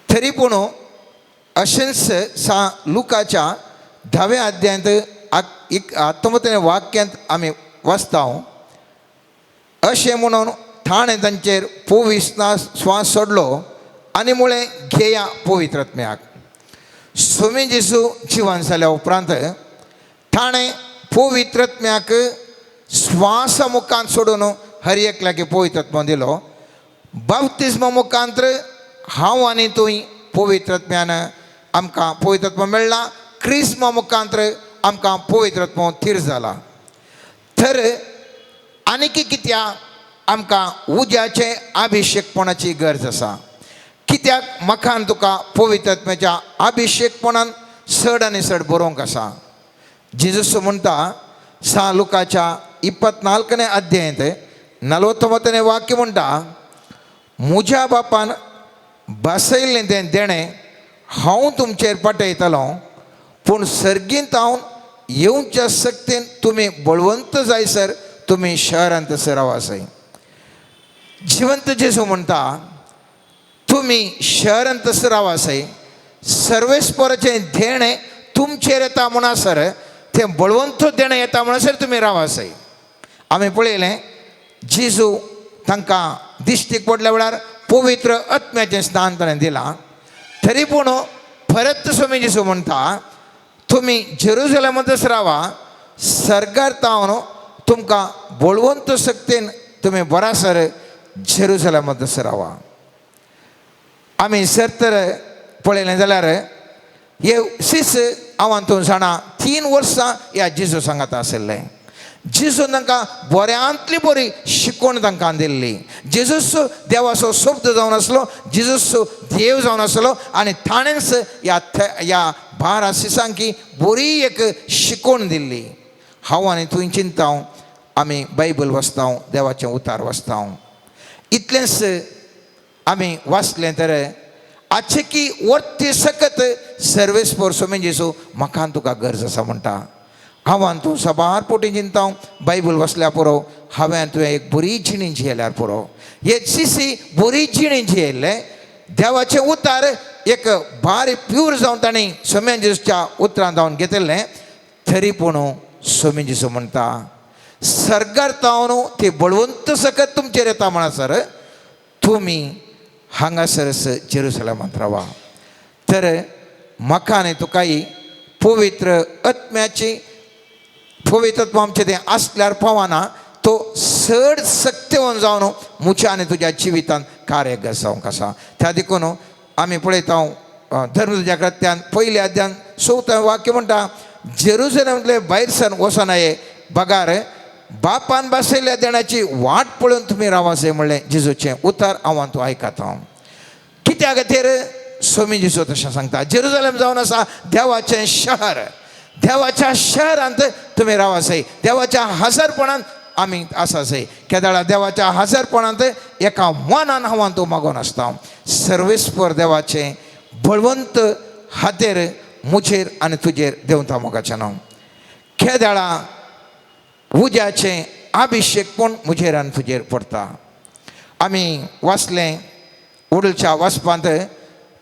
तरी पूण अशेंच लुकाच्या 10व्या अध्यायांत 19वें वाक्यांत आमी वाचता अशें म्हणून ताणें तांचेर पवित्र स्वास सोडलो आनी म्हळें घेया पवित्र आत्म्याक स्वामी जेसू जिवन जाल्या उपरांत ताणें पवित्रत्म्याक श्वासा मुखांत सोडून हर एकल्याक पवित्रत्व दिलो. बाप्तिस्मा मुखांतर हांव आनी तुवें पवित्रत्म्यान आमकां पवित्रत्व मेळ्ळां. क्रिस्मा मुखांतर आमकां पवित्रत्व थीर जाला. तर आनीक कित्याक आमकां उज्याचे अभिशेकपणाची गरज आसा? कित्याक म्हाका तुका पवित्रत्म्याच्या अभिशेकपणान चड आनी चड बरोवंक आसा. जेजूस म्हणटा सा लुकाच्या 24 अध्यायांत 49 वाक्य म्हणटा, म्हज्या बापान बसयल्लें तें देणें हांव तुमचेर पाठयतलो, पूण सर्गींत हांव येवच्या सक्तीन तुमी बळवंत जायसर तुमी शहरांत रावासय. जिवंत जेजू म्हणटा तुमी शहरांत रावासय. सर्वेस्पराचें देणें तुमचेर येता म्हणसर तें बळवंत देणें येता म्हणसर तुमी रावासय. आमी पळयलें जेजू तांकां दिश्टीक पडल्या वेळार पवित्र आत्म्याचें स्नान ताणें दिलां. तरी पूण परत स्वामी जेजू म्हणटा तुमी जेरुसलेमांतच रावा, सर्गार तावन तुमकां बळवंत सक्तीन तुमी बरासर जेरुसलेमांतच रावा. आमी सर तर पळयलें जाल्यार हे सीस हांव जाणा 3 वर्सां ह्या जेजू सांगात आशिल्लें. जेजून तांकां बऱ्यांतली बरी शिकवण तांकां दिल्ली. जेजूस देवाचो शब्द जावन आसलो, जेजूस देव जावन आसलो आनी ताणेंच ह्या 12 सिसांकी बरी एक शिकवण दिल्ली. हांव आनी तुवें चिंताव, आमी बायबल वाचताव, देवाचें उतार वाचताव. इतलेंच आमी वाचलें तर आजचे की वर्ती सकत सर्वेस्पर स्वामी जेजू म्हाका तुका गरज आसा म्हणटा. हांव तूं सबार पोटी चिंताव, बायबल वाचल्यार पुरो, हांवें तुवें एक बरी जिणी जियेल्यार पुरो. हे सिसी बरी जिणी जियेल्लें देवाचें उतार एक बारी प्यूर जावन ताणें स्वामी जेजूच्या उतरांत जावन घेतिल्लें. तरी पूण स्वामी जेजू म्हणटा सर्गार तावन ती बळवंत सकत तुमचेर येता म्हणसर तुमी हांगासरच जेरुसलेमांत रावा. तर म्हाका आनी तुकाय पवित्र आत्म्याची पवित्रत्व आमचें तें आसल्यार पावना, तो चड सत्यवन जावन म्हज्या आनी तुज्या जिवितांत कार्य जावंक आसा. त्या देखून आमी पळयता धर्मदूताच्या कृत्यान 1 अध्यायान 4 वाक्य म्हणटा, जेरुसलेमांतले भायर सर वचनाये बगार बापान बसयल्ल्या देण्याची वाट पळोवन तुमी रावासे म्हणलें जेजूचें उतार हांव तूं आयकता. कित्या खातीर स्वामी जेजू तशें सांगता. जेरुसलेम जावन आसा देवाचें शहर. देवाच्या शहरांत तुमी रावासय. देवाच्या हजरपणांत आमी आसासय. केदाळा देवाच्या हजरपणांत एका मनान हांव तूं मागोन आसता. सर्वेस्पर देवाचें बळवंत हातेर मुजेर आनी तुजेर देंवता मोगाचें नांव. केदाळा उज्याचें अभिशेकपण मुजेर आनी तुजेर पडटा. आमी वाचलें उडलच्या वाचपांत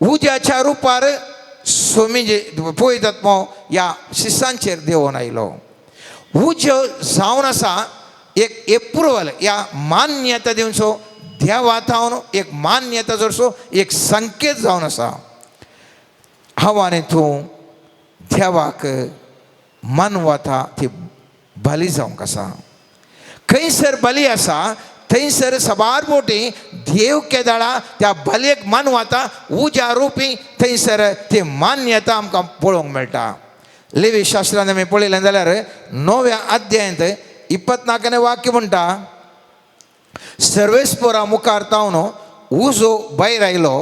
उज्याच्या रुपार स्वामी पवित्रत्व ह्या शिसांचेर देंवन आयलो. उज जावन आसा एक एप्रुवल या मान्यता दिवचो देवात हांव एक मान्यता जोडचो एक संकेत जावन आसा. हांव आनी तूं देवाक मानवता ती बली जावंक आसा. खंयसर बली आसा थंयसर सबार पोटी देव केदाळा त्या बलयेक मानवता उज्या रुपी थंयसर ती मान्यता आमकां पळोवंक मेळटा. लेवी शास्त्रांत आमी पळयलें जाल्यार 9व्या अध्यायांत 24 वाक्य म्हणटा, सर्वेस्परा मुखार तावन उजो भायर आयलो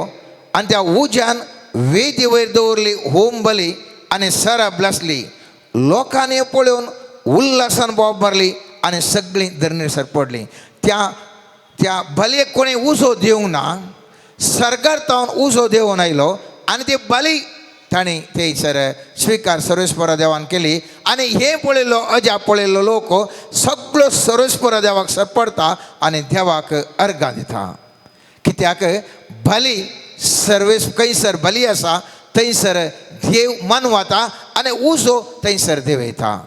आनी त्या उज्यान वेदी वयर दवरली होम बली आनी सरब लासली. लोकांनी पळोवन उल्हासान बोब मारली आनी सगळीं धरणीर पडलीं. त्या बलयेक कोणी उजो दिवंक ना. सर्गार तावन उजो देंवन आयलो आनी ती बली ताणी थंयसर स्विकार सर्वेस्परा देवान केली. आनी हे पळयल्लो अजा पळयल्लो लोक सगळो सर्वेस्परा देवाक पडटा आनी देवाक अर्गां दिता. कित्याक बली खंयसर बली आसा थंयसर देव मानवता आनी उजो थंयसर देव येता.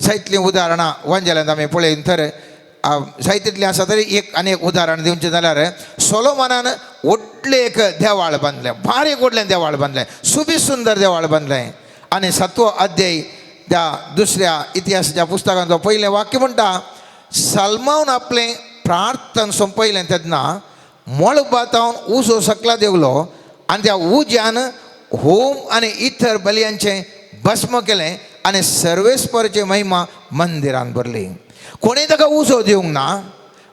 जायतलीं उदाहरणां वंजलांत आमी पळयन तर साहित्यातले आसा तरी एक आनी एक उदाहरण दिवचें जाल्यार सोलोमोनान व्हडलें एक देवाळ बांदलें, बारीक व्हडलें देवाळ बांदलें, सुबीत सुंदर देवाळ बांदलें. आनी 7वो अध्याय त्या दुसऱ्या इतिहासाच्या पुस्तकांत तो पयलें वाक्य म्हणटा, सलमान आपलें प्रार्थन सोंपयलें तेन्ना मळबातावन उजो सकला देवलो आनी त्या उज्यान होम आनी इतर बलयांचें भस्म केलें आनी सर्वेस्पराची महिमा मंदिरान भरली. कोणें ताका उजो दिवंक ना.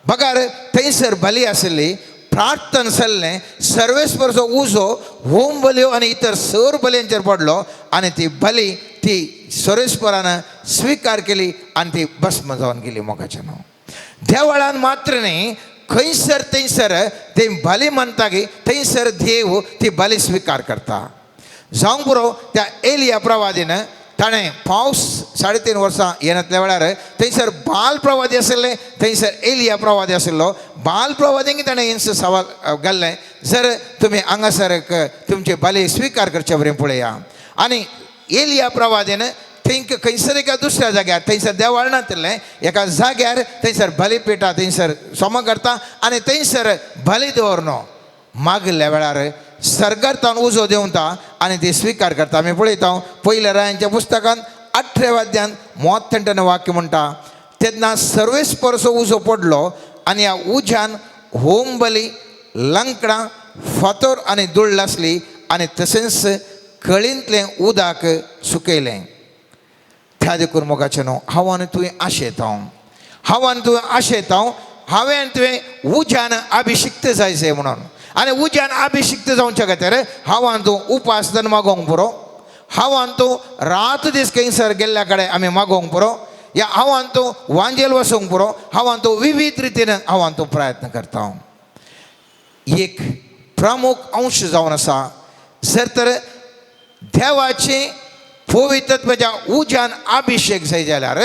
बगार थंयसर बली आसली, प्रार्थन चल्लें, सर्वेस्परचो उजो होम बल्यो आनी इतर सर बलयांचेर पडलो आनी ती बली ती सर्वेस्परान स्विकार केली आनी ती भस्म जावन गेली. मोगाचें नांव देवळान मात्र न्ही, खंयसर थंयसर ते बली म्हणटा की थंयसर देव ती बली स्विकार करता. जावंक पुरो त्या एलिया प्रवादीन ताणें पावस 3.5 वर्सां येनातल्या वेळार थंयसर बाल प्रवादी आशिल्ले, थंयसर एलिया प्रवादी आशिल्लो. बाल प्रवादींक ताणें हेंच सवाल घाल्लें, जर तुमी हांगासर तुमचे बली स्विकार करचे बरें पळया. आनी एलिया प्रवादीन थंय खंयसर एका दुसऱ्या जाग्यार, थंयसर देवाळ नातलें, एका जाग्यार थंयसर बली पेटा, थंयसर सोम करता आनी थंयसर बली दवरनो. मागल्या वेळार सर्गार्थान उजो देंवता आनी ती स्विकार करता. आमी पळयता पयल्या रायांच्या पुस्तकान 8व्या अध्यायान 33 वाक्य म्हणटा, तेन्ना सर्वेस्परचो उजो पडलो आनी ह्या उज्यान होम बली, लंकडां, फातर आनी धूळ लासली आनी तशेंच कळींतलें उदक सुकयलें. त्या देखून मोगाचें न्हू, हांव आनी तुवें आशेतां, हांव आनी तुवें आशेतां, हांवें तुवें उज्यान अभिशिक्त जायचें म्हणून. आनी उज्यान अभिशिक्त जावचे खातीर हांव आनी तूं उपास धन मागोवंक पुरो, हांव आनी तूं रात दीस खंयसर गेल्ल्या कडेन आमी मागोवंक पुरो, या हांव आनी तूं वांजेल वचोंक पुरो, हांव आनी तूं विविध रितीन हांव आनी तूं प्रयत्न करता. एक प्रमुख अंश जावन आसा, जर तर देवाचे पवित्रत्वाच्या उज्यान अभिशेक जाय जाल्यार,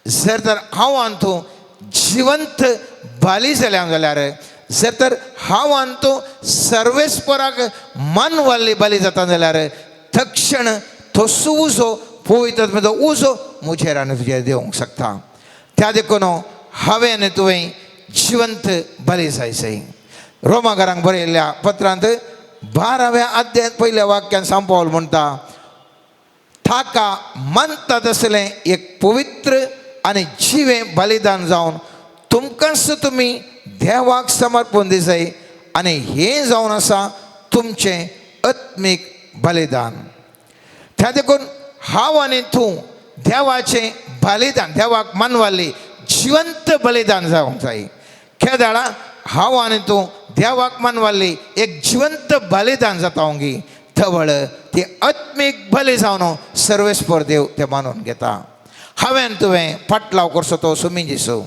जर तर हांव आनी तूं जिवंत बली जाल्यार, जर तर हांव आनी तूं सर्वेस्पराक मन वाली बली जाता जाल्यार तक्षण तसो उजो पवित्रत्वाचो उजो मुजेर आनी तुजेर देवंक शकता. त्या देखून हांवें आनी तुवें जिवंत बली जायचें. रोमाकारांक बरयल्ल्या पत्रांत 12व्या अध्यायात पयल्या वाक्यान सांत पावल म्हणटा, ताका मानता तसलें एक पवित्र आनी जिवें बलिदान जावन तुमकांच तुमी देवाक समर्पण दिसाय आनी हें जावन आसा तुमचें आत्मीक बलिदान. त्या देखून हांव आनी तूं देवाचें बलिदान, देवाक मानवाली जिवंत बलिदान जावंक जाय. केदाळा हांव आनी तूं देवाक मानवाली एक जिवंत बलिदान जातावंगी, थवळ ती आत्मीक बली जावन सर्वेस्पर देव ते मानून घेता. हांवें तुवें पाटलाव करचो तो सुमी जेसू,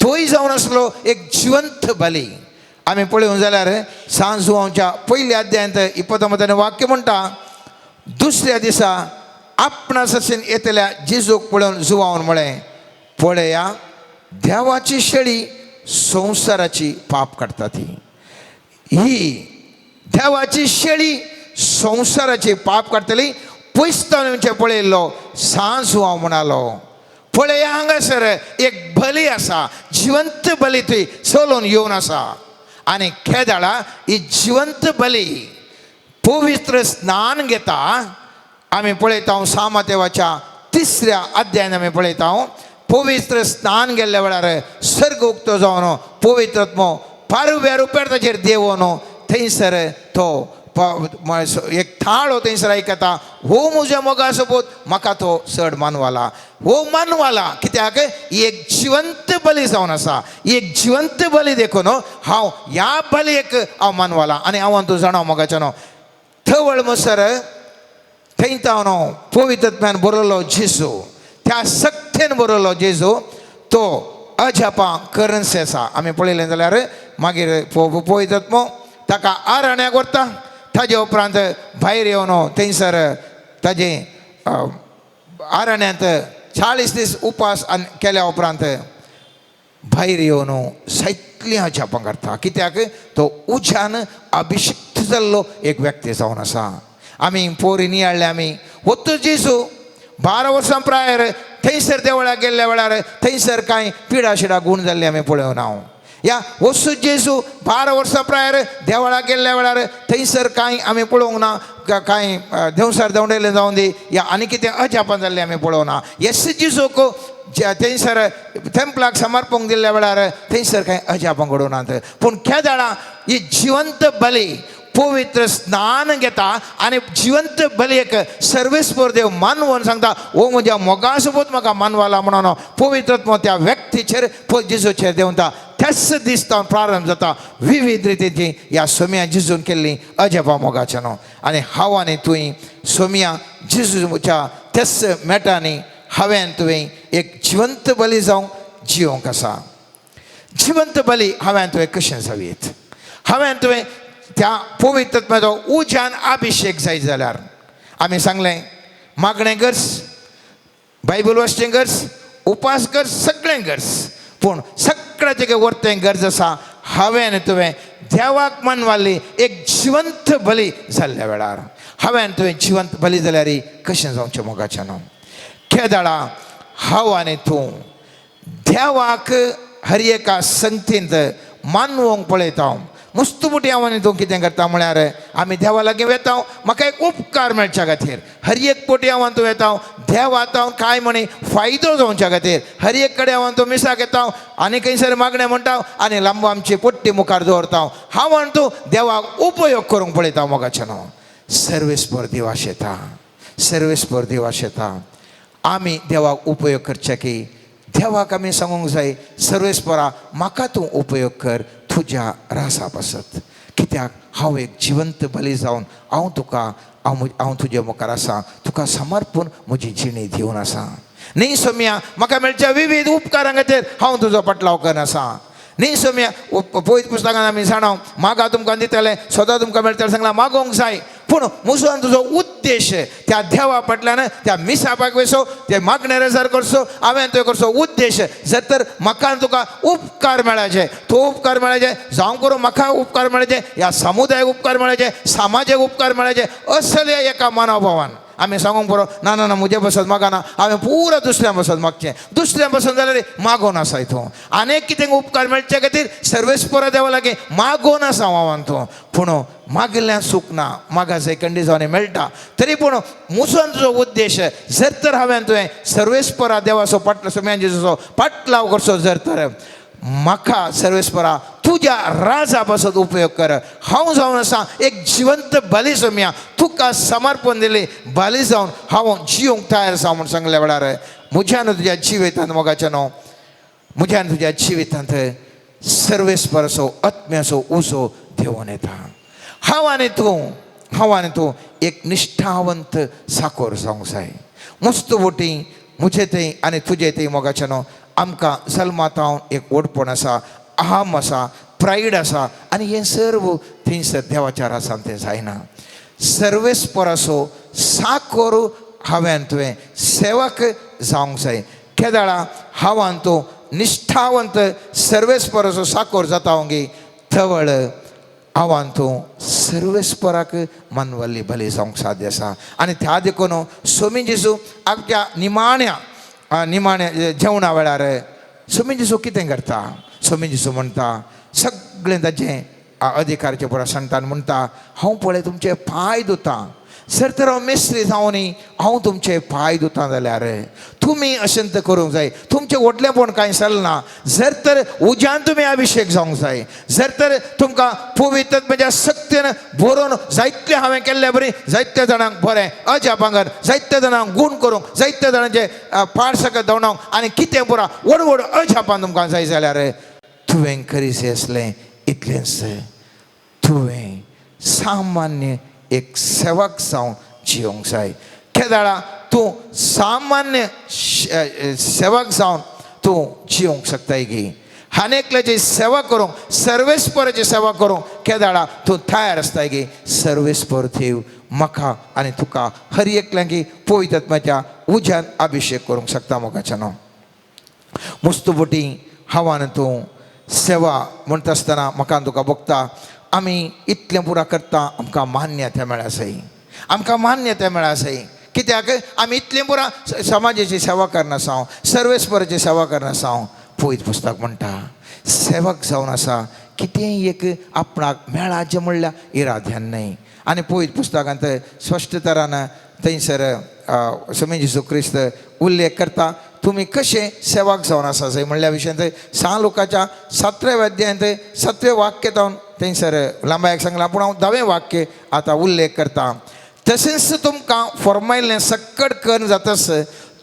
तोय जावन आसलो एक जिवंत बली. आमी पळयोवंक जाल्यार सांजुवांच्या पयल्या अध्यायांत 29 वाक्य म्हणटा, दुसऱ्या दिसा आपणास अशें येतल्या जेजूक पळोवन जुवावन म्हळें, पळया देवाची शेळी संवसाराची पाप काडटा. ही देवाची शेळी संवसाराची पाप काडटली. पुस्तकांचे पळयल्लो सांजुवांव म्हणालो, पळया हांगासर एक बली आसा, जिवंत बली थंय चलोवन येवन आसा. आनी केदाळा ही जिवंत बली पवित्र स्नान घेता. आमी पळयता सामातेवाच्या 3ऱ्या अध्यायान आमी पळयता, पवित्र स्नान गेल्ल्या वेळार सर्ग उक्तो जावन पवित्रत्व पारव्या रुपयार ताचेर देवोन थंयसर तो एक थाळो थंयसर आयकता, हो म्हज्या मोगा सोबत म्हाका तो चड मानवाला, हो मानवाला. कित्याक ही एक जिवंत बली जावन आसा. ही एक जिवंत बली देखून हांव ह्या बलयेक हांव मानवाला. आनी हांव तूं जाणा मोगाचें न्हू, थवळ म्हणसर थंय न्हू पवित्रत्वान बरयलो जेजू, त्या सक्तेन बरयलो जेजू, तो अजापां करन्सी आसा. आमी पळयलें जाल्यार मागीर पवित्रत्व ताका आराण्याक व्हरता. ताजे उपरांत भायर येवन थंयसर ताजे आराण्यांत 40 दीस उपास केल्या उपरांत भायर येवन सैतलीं जापां करता. कित्याक तो उज्यान अभिशिक्त जाल्लो एक व्यक्ती जावन आसा. आमी पोरी नियाळ्ळे, आमी होतो जेजू 12 वर्सां प्रायर थंयसर देवळाक गेल्ल्या वेळार थंयसर कांय पिडा शिडा गूण जाल्ली आमी पळोवन हांव या वस्तू जेजू 12 वर्सां प्रायर देवळाक गेल्ल्या वेळार थंयसर कांय आमी पळोवंक ना कांय देवसार देंवडयलें जावन दी या आनी कितें अजापां जाल्लें आमी पळोवंक ना येसू जेजूक थंयसर टेंपलाक समर्पण दिल्ल्या वेळार थंयसर कांय अजापां घडोवनात पूण केदाळा ही जिवंत बली पवित्र स्नान घेता आनी जिवंत बलयेक सर्वेस्पर देव मानवून सांगता हो म्हज्या मोगा सोबत म्हाका मानवाला म्हणून पवित्रत्व त्या व्यक्तीचेर जेजूचेर देंवता त्याच दिसता प्रारंभ जाता विविध रितीची ह्या सोम्या जेजून केल्ली अजबा मोगाच्या न्हू आनी हांव आनी तुवें सोम्या जेजूच्या त्याच मेटांनी हांवें तुवें एक जिवंत बली जावं जिवंक आसा जिवंत बली हांवें तुवें कशें जावीत हांवें तुवें त्या पवित्रत्वाचो उज्यान अभिषेक जाय जाल्यार आमी सांगलें मागणें गर्स बायबल वाचचें गर्स उपास गर्स सगळें गर्स पूण सगळ्याचे वर्तें गरज आसा हांवें तुवें देवाक मानवाली एक जिवंत बली जाल्ल्या वेळार हांवें तुवें जिवंत बली जाल्यार कशें जावचें मोगाचें न्हू केदाळा हांव आनी तूं देवाक हर एका संगतींत मानवंक पळयता मुस्तमुटी हांव आनी तूं कितें करता म्हळ्यार आमी देवा लागीं वेता म्हाका एक उपकार मेळच्या खातीर हर एक पोटी हांव तूं वेता देव आतां कांय म्हणी फायदो जावच्या खातीर हर एक कडेन हांव तूं मिसाक येता आनी खंयसर मागणें म्हणटा आनी लांब आमची पोट्टी मुखार दवरता हांव आनी तूं देवाक उपयोग करूंक पळयता मोगाचें न्हू सर्वेस्पर दिवस येता सर्वेस्पर दिवस येता आमी देवाक उपयोग करचे की देवाक आमी सांगूंक जाय सर्वेस्परा म्हाका तूं उपयोग कर तुज्या रासा पासत कित्याक हांव एक जिवंत बली जावन हांव तुज्या मुखार आसा तुका समर्पण म्हजी जिणी दिवन आसा न्ही सोम्या म्हाका मेळच्या विविध उपकारां खातीर हांव तुजो पटलाव करनासा न्ही सोम्या पयत पुस्तकान आमी जाणाव मागा तुमकां दितले सदां तुमकां मेळटलें सांगलां मागोवंक जाय पूण मुसोन तुजो उद्देश त्या देवा फाटल्यान त्या मिसापाक वेसो ते मागणे रेजर करचो हांवें तुवें करचो उद्देश जर तर म्हाका तुका उपकार मेळचे तो उपकार मेळचे जावं करून म्हाका उपकार मेळचे ह्या समुदायाक उपकार मेळचे समाजाक उपकार मेळचे असले एका मनोभावान आमी सांगूंक बरो ना ना ना म्हजे बसत मागना हांवें पुरो दुसऱ्या बसत मागचें दुसऱ्या बसत जाल्यार मागोवन आसा तूं आनीक कितें उपकार मेळचे खातीर सर्वेस्पर देवा लागीं मागोवन आसा हांव तूं पूण मागिल्ल्यान सुख ना मागा सेकंडी जावन मेळटा तरी पूण मुसोन तुजो उद्देश जर तर हांवें तुवें सर्वेस्परा देवाचो पटलो सोम्यान जेजूचो पटलाव करचो जर तर म्हाका सर्वेस्परा तुज्या राजा पासत उपयोग कर हांव जावन आसा एक जिवंत बली सोम्या तुका समर्पण दिली बली जावन हांव जिवंक तयार आसा म्हूण सांगल्या वेळार म्हज्यान तुज्या जिवितांत मोगाचें न्हू म्हज्यान तुज्या जिवितांत सर्वेस्पराचो आत्म्याचो उजो देंवून येता हांव आनी तूं एक निश्ठावंत साकोर जावंक जाय मुस्तमुटी म्हजे थंय आनी तुजे थंय मोगाचें न्हू आमकां जल्मांत एक ओडपण आसा अहम आसा प्रायड आसा आनी हें सर्व थंयसर देवाच्या रासान तें जायना सर्वेस्पराचो साकोर हांवें तुवें सेवक जावंक जाय केदाळा हांव आनी तूं निश्ठावंत सर्वेस्पराचो साकोर जाता गे थवळ हांव आनी तूं सर्वेस्पराक मानवल्ली बली जावंक साध्य आसा आनी त्या देखून सोमी जेजू आपल्या निमाण्या जेवणा वेळार सोमी जेजू कितें करता सोमी जेजू म्हणटा सगळें ताचें अधिकाराचे पुरा संतान म्हणटा हांव पळय तुमचे पांय धुतां जर तर हांव मेस्त्री जावन हांव तुमचे पांय धुतां जाल्यार तुमी अशेंत करूंक जाय तुमचें व्हडलेंपण कांय चलना जर तर उज्यान तुमी अभिषेक जावंक जाय जर तर तुमकां पवित्र म्हज्या शक्तीन बरोवन जायते हांवें केल्ले बरी जायत्या जाणांक बरें अजापांगर जायत्या जाणांक गूण करूंक जायत्या जाणांचे पाड सकत धांवडावंक आनी कितें पुरा व्हड व्हड अजापां तुमकां जाय जाल्यार तुवें करीसे आसलें इतलेंच तुवें सामान्य एक सेवक जावन जिवंक जाय केदाळा तूं सामान्य सेवक जावन तूं जिवंक शकताय गे आनेकल्याची सेवा करूंक सर्वेस्पराची सेवा करूंक केदाळा तूं तयार आसताय गे सर्वेस्पर देव म्हाका आनी तुका हर एकल्याकी पवित्रत्वाच्या उज्यान अभिषेक करूंक शकता मोगाचें न्हू मुस्तमुटी हांव आनी तूं सेवा म्हणटा आसतना म्हाका तुका बगता आमी इतलें पुरा करता आमकां मान्यता मेळा जाय आमकां मान्यता मेळा जाय कित्याक आमी इतलें पुरा समाजाची सेवा करना आसा सर्वेस्पराची सेवा करना आसा पळयत पुस्तक म्हणटा सेवक जावन आसा कितेंय एक आपणाक मेळाचें म्हणल्यार इराद्यान न्हय. आनी पळयत पुस्तकांत स्पश्ट तरान थंयसर स्वामी जेजू क्रिस्त उल्लेख करता तुमी कशें सेवक जावन आसा जंय म्हणल्या विशयांत 6 लोकाच्या 7व्या अध्यायांत 7वें वाक्य जावन थंयसर लांबायक सांगलां पूण हांव 10वें वाक्य आतां उल्लेख करता. तशेंच तुमकां फॉर्मायल्लें सक्कड कर्ण जातास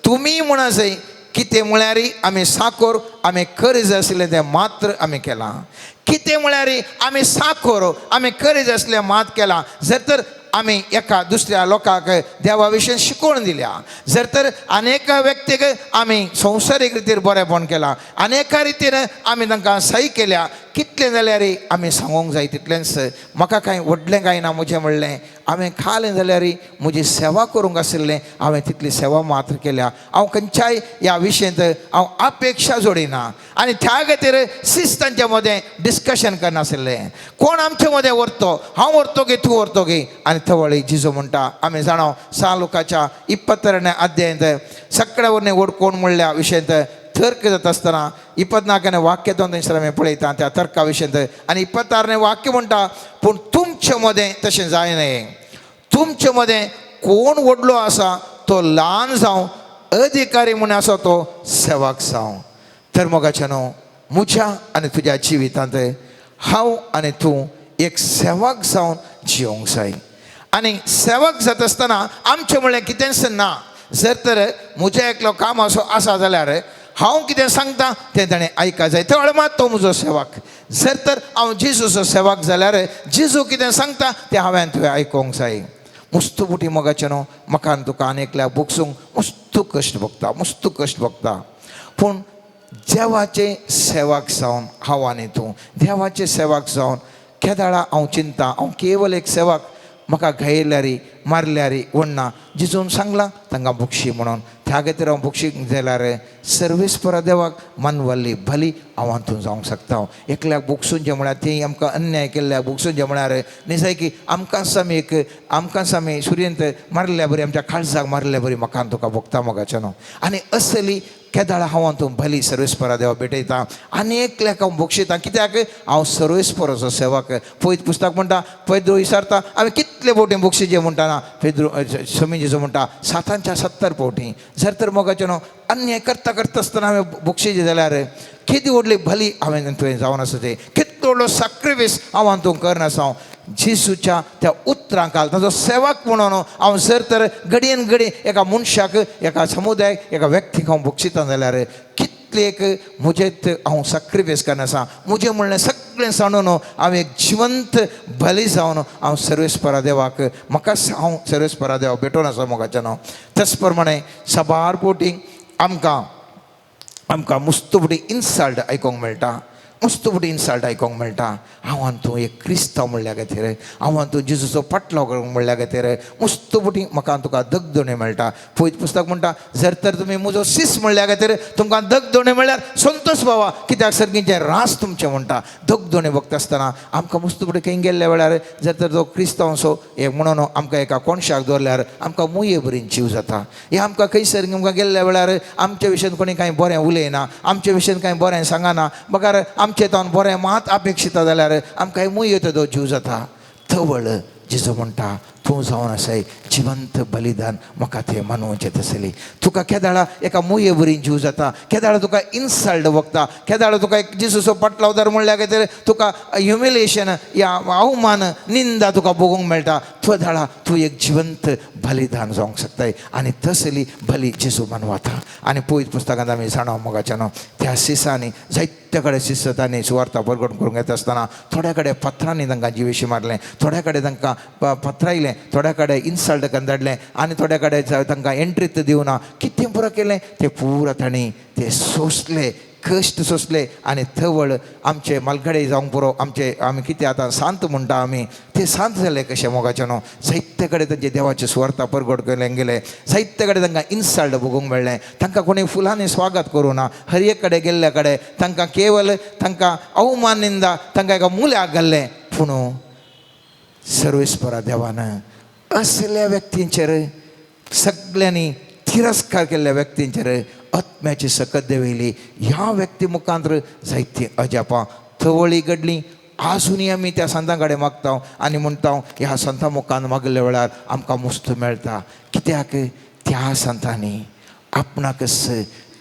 तुमी म्हणा जंय कितें म्हळ्यार आमी साकोर आमी कर्ज आसलें तें मात्र आमी केलां. कितें म्हळ्यार आमी साकोर आमी कर्ज आसलें मात केलां. जर तर आमी एका दुसऱ्या लोकांक देवा विशयी शिकवण दिल्या, जर तर अनेका व्यक्तीक आमी संवसारीक रितीन बरेपण केलां, अनेका रितीन आमी तांकां सही केल्या, कितलें जाल्यार आमी सांगूंक जाय तितलेंच. म्हाका कांय व्हडलें कांय ना म्हजें म्हणलें हांवें खालें जाल्यार म्हजी सेवा करूंक आशिल्लें हांवें तितली सेवा मात्र केल्या. हांव खंयच्याय ह्या विशयांत हांव अपेक्षा जोडिना आनी त्या खातीर शिस्तांच्या मदें डिस्कशन करनाशिल्लें. कोण आमचे मदें व्हरतो, हांव व्हरतो गे तूं व्हरतो गे. आनी थवळी जिजो म्हणटा आमी जाणो 6 लोकाच्या 22व्या अध्यायांत सगळ्या वरने ओडकोण म्हणल्या विशयांत तर्क जाता आसतना 24वें वाक्य दोन थंयसर आमी पळयता त्या तर्का विशयांत. आनी 26वें वाक्य म्हणटा पूण तुमचे मदें तशें जाय न्हय. तुमचे मदें कोण व्हडलो आसा तो ल्हान जावं, अधिकारी म्हूण आसा तो सेवक जावं. तर मोगाचें न्हू म्हज्या आनी तुज्या जिवितांत हांव आनी तूं एक सेवक जावन जियोंक जाय. आनी सेवक जाता आसतना आमचें म्हणलें कितेंच ना. जर तर म्हजें एकलो काम असो आसा जाल्यार हांव कितें सांगता तें ताणें आयका जाय. थळ मात तो म्हजो सेवक. जर तर हांव जेजूचो सेवक जाल्यार जेजू कितें सांगता तें हांवें तुवें आयकोंक जाय. मस्त बुटी मोगाचें न्हू म्हाका आनी तुका आनेकल्या बुक्सूंक मस्त कश्ट भोगता. पूण देवाचे सेवक जावन हांव आनी तूं देवाचे सेवक जावन केदाळा हांव चिंता हांव केवल एक सेवक. म्हाका घायल्यार मारल्यार वडना. जिजून सांगलां तांकां बुक्षी म्हणून. त्या खातीर हांव बुक्षीक जाल्यार सर्वेस्परा देवाक मानवल्ली भली हांव हातूंत जावंक शकता. एकल्याक बुकसूंचें म्हळ्यार थंय आमकां अन्याय केल्ल्या बुकसूंचें म्हळ्यार न्ही जाय की आमकांच आमी सुर्यंत मारल्या बरी आमच्या काळजाक मारल्या बरी म्हाका तुका भोगता मोगाचें न्हू. आनी असली केदाळा हांव तूं भली सर्वेस्परा देवा भेटयता आनी एकल्याक हांव बक्षिता. कित्याक हांव सर्वेस्पराचो सेवक. पळयत पुस्तक म्हणटा पेद्रो विचारता आमी कितले फावटी बक्षिचे म्हणटा ना. पेद्रो स्वामी जेजू म्हणटा 770 फावटी. जर तर मोगाचें न्हू अन्याय करता आसतना हांवें बक्षिचे जाल्यार कितें व्हडली भली हांवें तुवें जावन आसा तें कितलो व्हडलो सॅक्रिफायस हांव तूं करना आसा. जेजूच्या त्या उतरां काल ताजो सेवक म्हणून हांव जर तर घडयेन घडी एका मनशाक एका समुदायाक एका व्यक्तीक हांव बक्षिता जाल्यार कितलेक म्हजें हांव सॅक्रिफायस करना आसा. म्हजें म्हणलें सगळें सांडून हांव एक जिवंत भली जावन हांव सर्वेस्परा देवाक म्हाका हांव सर्वेस्परा देवा भेटोन आसा मोगाचें न्हू. तेच प्रमाणे सबार फावटी आमकां मस्त फावटी इन्सल्ट आयकोंक मेळटा. मस्त फावटी इन्सल्ट आयकोंक मेळटा. हांव आनी तूं एक क्रिस्तांव म्हणल्या खातीर हांव आनी तूं जेजूचो पाटलो करूंक म्हणल्या खातीर मस्त फावटी म्हाका तुका दगदोणे मेळटा. पळयत पुस्तक म्हणटा जर तर तुमी म्हजो सीस म्हणल्या खातीर तुमकां दगदोणे म्हणल्यार संतोश बाबा कित्याक सर्गीचें रास तुमचें म्हणटा. दगदोणे भोगता आसतना आमकां मस्त फावटी खंय गेल्ल्या वेळार जर तर तो क्रिस्तांव असो एक म्हणून आमकां एका कोणशाक दवरल्यार आमकां मुये बरीन जीव जाता. हे आमकां खंयसर आमकां गेल्ल्या वेळार आमच्या विशयान कोणी कांय बरें उलयना, आमच्या विशयान कांय बरें सांगना, बगार आमचे तावन बरें मात अपेक्षिता जाल्यार आमकां मुय येता तो जीव जाता. थवळ जेजू म्हणटा तूं जावन आसाय जिवंत बलिदान म्हाका तें मानवचें आसली. तुका केदाळा एका मुये बरी जीव जाता. केदाळा तुका इन्सल्ट भोगता. केदाळा तुका एक जेजूचो पाटलो उदार म्हणल्या खातीर तुका ह्युमिलेशन या अवमान निंदा तुका भोगूंक मेळटा. केदाळा तूं एक जिवंत बलिदान जावंक शकताय आनी तसली भली जेजू मानवता. आनी पळयत पुस्तकांत आमी जाणा मोगाचें न्हू त्या सिसांनी जायते कडेन शिस्तांनी सुवार्ता परगट करूंक येता आसतना थोड्या कडेन पत्रांनी तांकां जिवेशी मारलें, थोड्या कडेन तांकां पत्रायलें, थोड्या कडेन इन्सल्ट करून धाडलें आनी थोड्या कडेन तांकां एंट्रीच दिवना. कितें पुरो केलें तें पुरो तांणी तें सोंसलें, कश्ट सोंसले. आनी थवळ आमचे मालगडे जावंक पुरो आमी कितें आतां सांत म्हणटा आमी तें सांत जालें कशें मोगाचें न्हू. जायते कडेन तांचे देवाचें सुवार्ता परगट केलें गेलें. जायते कडेन तांकां इन्सल्ट भोगूंक मेळ्ळें. तांकां कोणी फुलांनी स्वागत करूं ना. हर एक कडेन गेल्ल्या कडेन तांकां केवल तांकां अवमान निंदा तांकां एका मुल्याक घाल्लें. पूण सर्वेस्परा देवान असल्या व्यक्तींचेर सगळ्यांनी तिरस्कार केल्ल्या व्यक्तींचेर आत्म्याची सकत देवयली. ह्या व्यक्ती मुखांतर जायती अजापां थवळी घडली. आजुनूय आमी त्या संतां कडेन मागता आनी म्हणटा ह्या संतां मुखान मागल्या वेळार आमकां मुस्त मेळटा. कित्याक त्या संतांनी आपणाकच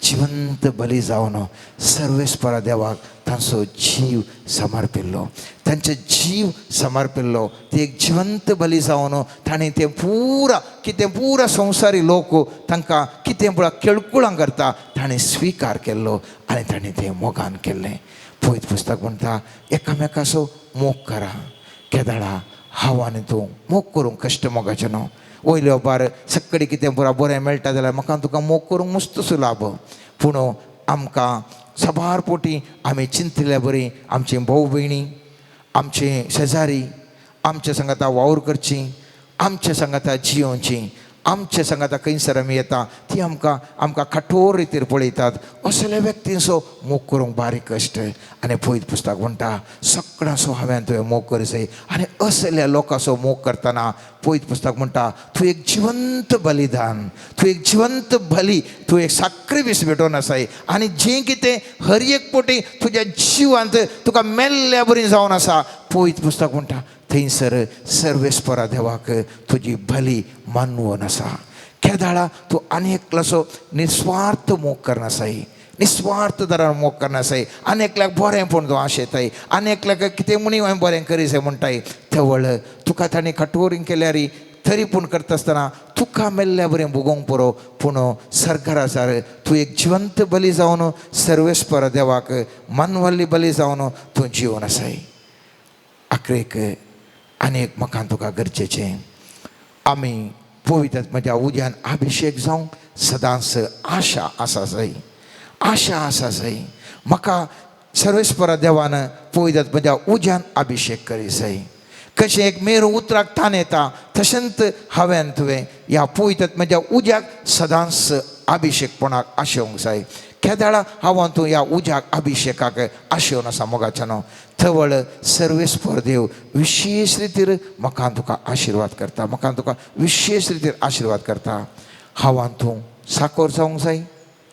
जिवंत बली जावन सर्वेस्परा देवाक तांचो जीव समर्पिल्लो. तांचो जीव समर्पिल्लो. ती एक जिवंत बली जावन ताणें तें पुरा संवसारी लोक तांकां कितें पळय केळकुळां करता ताणें स्विकार केल्लो आनी ताणें तें मोगान केल्लें. पळयत पुस्तक म्हणटा एकामेकाचो मोग करा. केदाळा हांव आनी तूं मोग करूंक कश्ट मोगाचें न्हू. वयल्या बार सक्कडी कितें पुरा बरें मेळटा जाल्यार म्हाका तुका मोग करूंक मस्त सुलाभ. पूण आमकां सबार पोटी आमी चिंतल्या बरी आमची भाऊ भयणी, आमचे शेजारी, आमच्या सांगाता वावर करची, आमच्या सांगाता जियोवची, आमच्या सांगाता खंयसर आमी येता ती आमकां कठोर रितीर पळयतात. असल्या व्यक्तींचो मोग करूंक बारीक कश्ट. आनी पळयत पुस्तक म्हणटा सगळ्यांचो हांवें तुवें मोग करचो. आनी असल्या लोकांचो मोग करतना पळयत पुस्तक म्हणटा तूं एक जिवंत बलिदान, तूं एक जिवंत बली, तूं एक साक्रिफीस भेटोवन आसाय. आनी जें कितें हर एक पोटी तुज्या जिवांत तुका मेल्ल्या बरी जावन आसा. पळयत पुस्तक म्हणटा थंयसर सर्वेस्परा देवाक तुजी बली मानवून आसा. केदाळा तूं आनी एकल्याचो निस्वार्थ मोग करनासाय, निस्वार्थ दरान मोग करनासाय. आनी एकल्याक बरेंपण तूं आशेताय, आनी एकल्याक कितें म्हणी हांवें बरें करीत म्हणटाय. थवळ तुका ताणें कठोरी केल्यार तरी पूण करता आसतना तुका मेल्ल्या बरें भोगोंक पुरो. पूण सरकाराचार तूं एक जिवंत बली जावन सर्वेस्परा देवाक मानवल्ली बली जावन तूं जिवन आसाय. आखरेक आनीक म्हाका तुका गरजेचें आमी पळयतात म्हज्या उज्यान अभिशेक जावंक सदांच आशा आसा जाय, आशा आसा जाय. म्हाका सर्वेस्परा देवान पळयतात म्हज्या उज्यान अभिशेक करी जाय. कशें एक मेरू उतराक तान येता तशेंच हांवें तुवें ह्या पळयतात म्हज्या उज्याक सदांच अभिशेकपणाक आशेवंक जाय. केदाळा हांव तूं ह्या उज्याक अभिशेकाक आशेवन आसा मोगाचें न्हू. थवळ सर्वेस्पर देव विशेश रितीर म्हाका तुका आशिर्वाद करता, म्हाका तुका विशेष रितीर आशिर्वाद करता. हांव तूं साकोर जावंक जाय.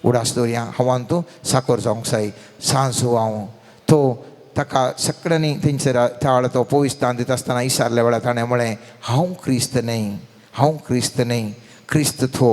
उडास दवरया हांव तूं साकोर जावंक जाय. सांजो हांव तो ताका सगळ्यांनी थंयसर त्या वेळार तो पवित्रान दिता आसतना विचारल्या वेळार ताणें म्हळें हांव क्रिस्त न्हय, हांव क्रिस्त न्हय, क्रिस्त थो.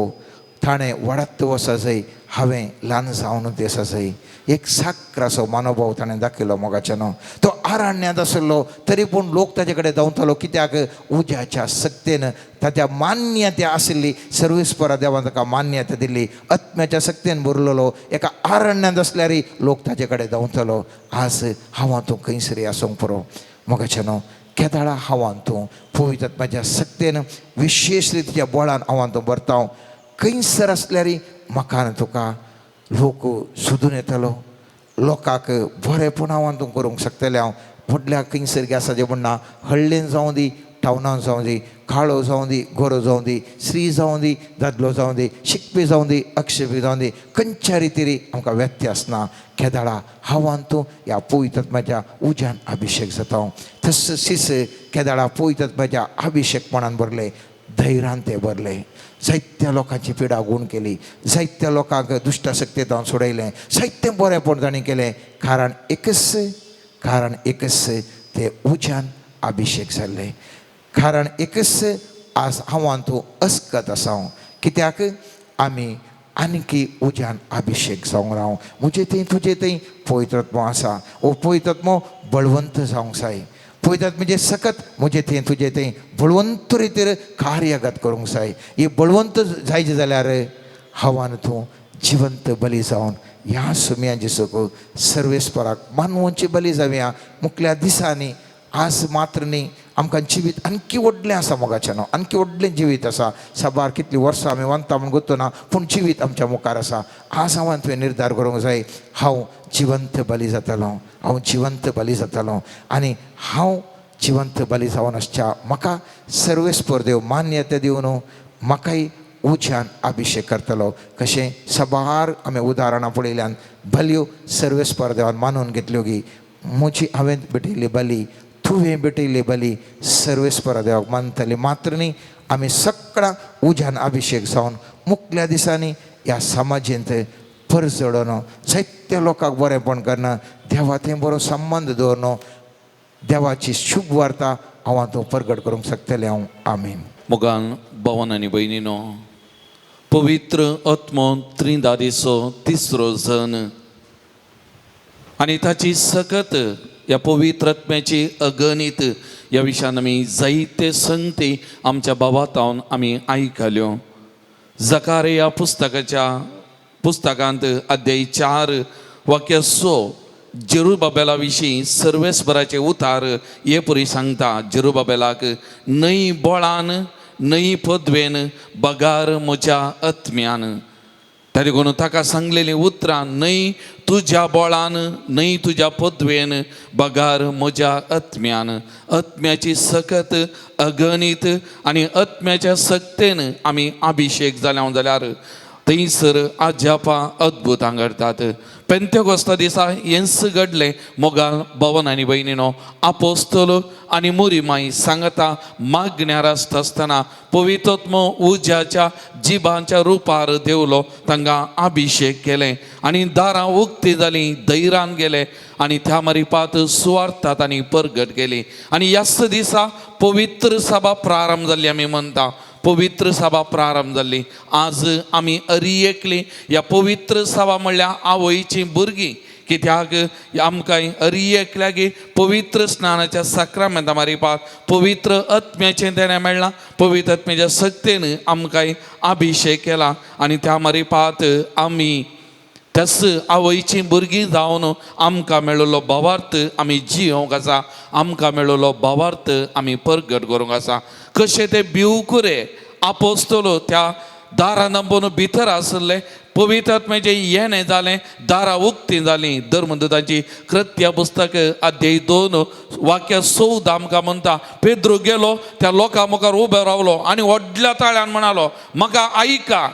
ताणें वाडत वचा जाय, हांवें ल्हान जावनूच आसा जाय. एक साक्रासो मनोभाव ताणें दाखयलो मोगाचें न्हू. तो आरण्यांत आसलो तरी पूण लोक ताजे कडेन धांवतालो. कित्याक उज्याच्या सक्तेन ताच्या मान्यता आशिल्ली. सर्वेस्परा देवान ताका मान्यता दिल्ली. आत्म्याच्या सक्तेन भरलेलो एका आरण्यांत आसल्यारय लोक ताजे कडेन धांवतालो. आज हांव तूं खंयसरी आसूंक पुरो मोगाचें न्हू. केदाळा हांव तूं पळयतात म्हाज्या सक्तेन विशेश रितीच्या बळान हांव तूं भरतां. खंयसर आसल्यारय म्हाका तुका लोक सोदून येतालो. लोकांक बरेंपण हांव तूं करूंक शकतलें. हांव व्हडल्या खंयसर आसा जें म्हणना हळ्ळेन जावं दी, टावनान जावं दी, काळो जावं दी, गोरो जावं दी, स्त्री जावं दी, दादलो जावं दी, शिकपी जावं दी, अक्षपी जावं दी, खंयच्या रितीर आमकां व्यत्यास ना. केदाळा हांव तूं ह्या पळयतात म्हाज्या उज्यान अभिशेक जाता. तशीच केदाळा पळयतात म्हाज्या अभिशेकपणान भरले, धैर्यान तें भरलें. जायत्या लोकांची पिडा गूण केली, जायत्या लोकांक दुश्टाशक्तींत सोडयलें, जायतें बरेंपण ताणें केलें. कारण एकच तें उज्यान अभिशेक जाल्लें. कारण एकच आज हांव तूं अस्कत आसा. कित्याक आमी आनकी उज्यान अभिशेक जावंक राव. म्हजे थंय तुजे थंय पवित्रत्व आसा. ओ पवित्रत्व बळवंत जावंक जाय. पळयतात म्हणजे सकत म्हजे थंय तुजे थंय बळवंत रितीर कार्यगत करूंक जाय. ही बळवंत जायचे जाल्यार हांवान तूं जिवंत बली जावन ह्या सुम्या दिसूक सर्वेस्पराक मानवांची बली जावया. मुखल्या दिसांनी आज मात्र न्ही आमकां जिवीत आणखी व्हडलें आसा मोगाचें न्हू. आणखी व्हडलें जिवीत आसा. साबार कितलीं वर्सां आमी वंता म्हूण गोतू ना, पूण जिवीत आमच्या मुखार आसा. आज हांवें तुवें निर्धार करूंक जाय हांव जिवंत बली जातालो, हांव जिवंत बली जातालो. आनी हांव जिवंत बली जावन आसच्या म्हाका सर्वेस्पर देव मान्यता दिवन म्हाकाय उज्यान अभिशेक करतलो. कशें सबार आमी उदाहरणां पळयल्यान बलयो सर्वेस्पर देवान मानून घेतल्यो गी. म्हजी हांवें भेटयल्ली बली, तुवें भेटयल्ली बली सर्वेस्परा देवाक मानतली. मात्र न्ही आम्ही सगळा उज्यान अभिषेक जावन मुकल्या दिसांनी ह्या समाजेंत परस जोडोन जायत्या लोकांक बरेंपण करना देवा थंय बरो संबंध दवरनो देवाची शुभ वार्ता हांव तूं प्रगट करूंक शकतलें हांव आमीन. मोगान भावान आनी भयणीनो, पवित्र आत्मो त्रिदादीचो तिसरो जन आनी ताची सकत ह्या पवित्र आत्म्याची अगणित ह्या विशयान आमी जायते संगती आमच्या बाबातावन आमी आयकल्यो. जकारिया पुस्तकांत अध्याय 4 वाक्य 6 जेरुबाबेला विशीं सर्वेस्पराचे उतार हे परी सांगता. जेरुबाबेलाक नई बोळान नई पदवेन बगार म्हज्या आत्म्यान. त्या देखून ताका सांगलेलीं उतरां नई तुज्या बोळान नई तुज्या पदवेन बगार म्हज्या आत्म्यान. आत्म्याची सकत अगणित आनी आत्म्याच्या सक्तेन आमी अभिशेक जाल्या जाल्यार थंयसर आज्यापा अद्भुतां घडटात. पेंतेकोस्ता दिसा हेंच घडलें. मोगाल भावन आनी भयणीनो, आपोस्तल आनी मोरीमाई सांगता मागण्यार आसता आसतना पवित्रोत्म उज्याच्या जिबांच्या रुपार देवलो, तांकां अभिशेक केलें आनी दारां उक्तीं जालीं, धैर्यान गेले आनी त्या मारिपात सुवार्थांत आनी परगट केली. आनी ह्याच दिसा पवित्र सभा प्रारंभ जाल्ली आमी म्हणटा. पवित्र सभा प्रारंभ जाल्ली. आज आमी अरियेकली ह्या पवित्र सभा म्हणल्यार आवयचीं भुरगीं. कित्याक आमकां अरियेकल्यागी पवित्र स्नानाच्या सक्रामेंता मारिपाक पवित्र आत्म्याचें देणें मेळ्ळां. पवित्र आत्म्याच्या सक्तेन आमकां अभिशेक केला आनी त्या मारिपात आमी तस आवयचीं भुरगीं जावन आमकां मेळिल्लो भावार्थ आमी जियोंक आसा. आमकां मेळिल्लो भावार्थ आमी परगट करूंक आसा. कशें ते भिवकुरे आपोस्तलो त्या दारां नंबून भितर आसले. पवित्र आत्म्याचें येणें जालें, दारां उक्तीं जालीं. धर्मदूतांची कृत्य पुस्तक अध्याय 2 वाक्य 14 आमकां म्हणटा, पेद्रू गेलो त्या लोकां मुखार उबो रावलो आनी व्हडल्या ताळ्यान म्हणालो म्हाका आयका.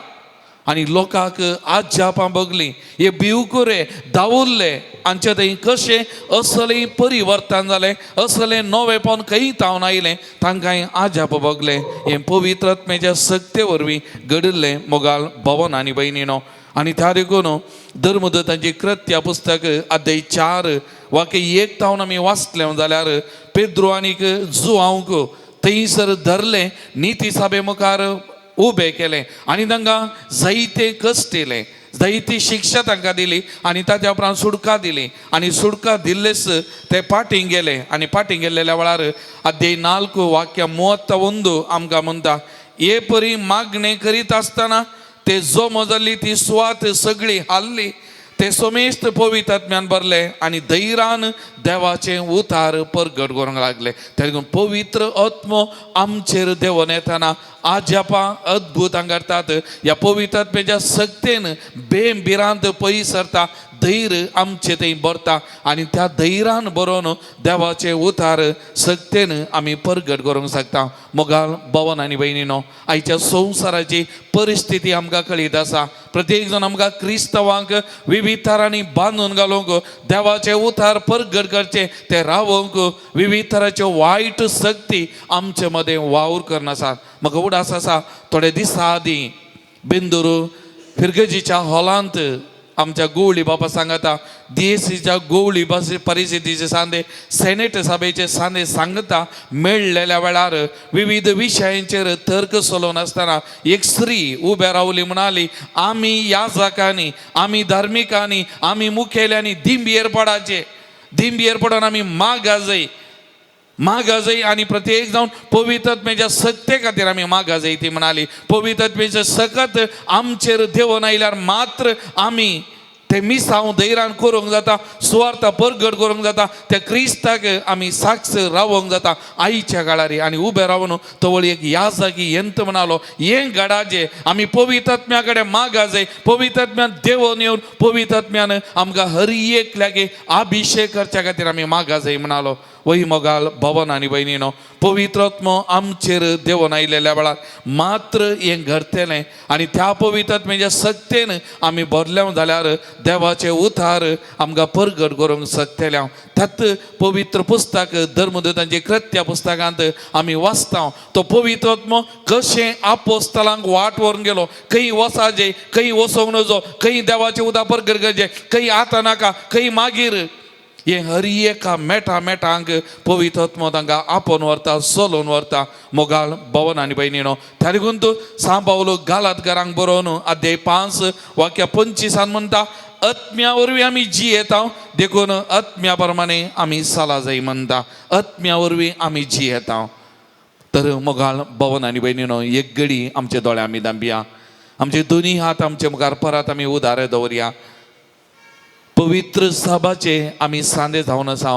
आनी लोकांक आज्यापां बगलीं. हे भिवकुरे धांवुल्ले हांचे थंय कशें असलें परिवर्तन जालें, असलें नवेंपण खंय तावन आयलें. तांकांय आज्याप बगलें. हें पवित्र आत्म्याच्या सक्ते वरवीं घडिल्लें मोगाल भावन आनी भयणीनो. आनी त्या देखून धर्मदूतांची कृत्य पुस्तक अध्याय 4 वाक्य 1 तावन आमी वाचलें जाल्यार पेद्रू आनीक जुआंवक थंयसर धरलें, निती सभे मुखार उबे केले आनी तांकां जायते कश्ट दिले, जायती शिक्षा तांकां दिली आनी ताच्या उपरांत सुडका दिली. आनी सुडका दिल्लेच ते पाटीं गेले आनी पाटीं गेल्लेल्या वेळार अध्याय 4 वाक्य 31 आमकां म्हणटा, हे परी मागणें करीत आसतना ते जमो जाल्ली ती सुवात सगळी हाल्ली. ते सोमेस्त पवित्र आत्म्यान भरले आनी धैर्यान देवाचें उतार परगट करूंक लागले. त्या देखून पवित्र आत्मो आमचेर देवून येतना आज्यापां अद्भुतां घडटात. ह्या पवित्र आत्म्याच्या सक्तेन बेबिरांत पयस सरता, धैर्य आमचे थंय भरता आनी त्या धैर्यान बरोवन देवाचें उतार सक्तेन आमी परगट करूंक शकता. मोगाल भावन आनी भयणीनो, आयच्या संवसाराची परिस्थिती आमकां कळीत आसा. प्रत्येक जण आमकां क्रिस्तवांक विविध तरांनी बांदून घालूंक, देवाचें उतार परगट करचें तें रावोवंक विविध तरांच्यो वायट शक्ती आमचे मदें वावर करन आसात. म्हाका उडास आसा, थोडे दिसा आदीं बेंदूर फिरगजीच्या हॉलांत आमच्या गोवळी बाबा सांगता, DSCच्या गोवळी परिस्थितीचे सांदे सेनेट सभेचे सांदे सांगता मेळलेल्या वेळार विविध विशयांचेर तर्क चलोवन आसतना एक स्त्री उबे रावली, म्हणाली आमी याजकांनी, आमी धार्मिकांनी, आमी मुखेल्यांनी दिंब एरपडान आमी मागा जाय आनी प्रत्येक जावन पवित्र आत्म्याच्या सक्ते खातीर आमी मागा जाय ती म्हणाली. पवित्र आत्म्याचे सकत आमचेर देवून आयल्यार मात्र आमी ते मिसांव धैर्यान करूंक जाता, सुवार्थ परगट करूंक जाता, त्या क्रिस्ताक आमी साक्ष रावोंक जाता आयच्या काळार. आनी उबे रावन तवळी एक याजकी यंत म्हणालो, हें घडाचे आमी पवित्र आत्म्या कडेन मागा जाय, पवित्र आत्म्यान देवून येवन पवित्र आत्म्यान आमकां हर एक लागी अभिशेक करच्या खातीर आमी मागा जाय म्हणालो. वही मोगाल भावन आनी भयणीनो, पवित्र आत्मो आमचेर देवून आयलेल्या वेळार मात्र हें घडतलें आनी त्या पवित्र आत्म्याच्या सक्तेन आमी भरल्या जाल्यार देवाचे उतार आमकां परगट करूंक शकतले. त्यात पवित्र पुस्तक धर्मदूतांचे कृत्या पुस्तकांत आमी वाचता तो पवित्र आत्मो कशें आपोस्तलांक वाट व्हरून गेलो. खंय वसाचे, खंय वसोंक नजो, खंय देवाचे उदार परगट करचे, खंय आतां नाका, खंय मागीर. हे हर एका मेठांक पवित्र आत्मो तांकां आपोवन व्हरता, चलोवन व्हरता. मोगाळ भवन आनी भयणीनो, त्या देखून तूं सा पावलो गालातकारांक बरोवन अध्याय 5 वाक्य 25 म्हणटा, आत्म्या वरवीं आमी जियेता देखून आत्म्या प्रमाणे आमी चला जाय म्हणटा. आत्म्या वरवीं आमी जियेता. तर मोगाळ भवन आनी भयणीनो, एक घडी आमचे दोळे आमी दांबया, आमचे दोनी हात आमचे मुखार परत आमी उदार दवरया. पवित्र सभाचे आमी सांदे जावन आसा.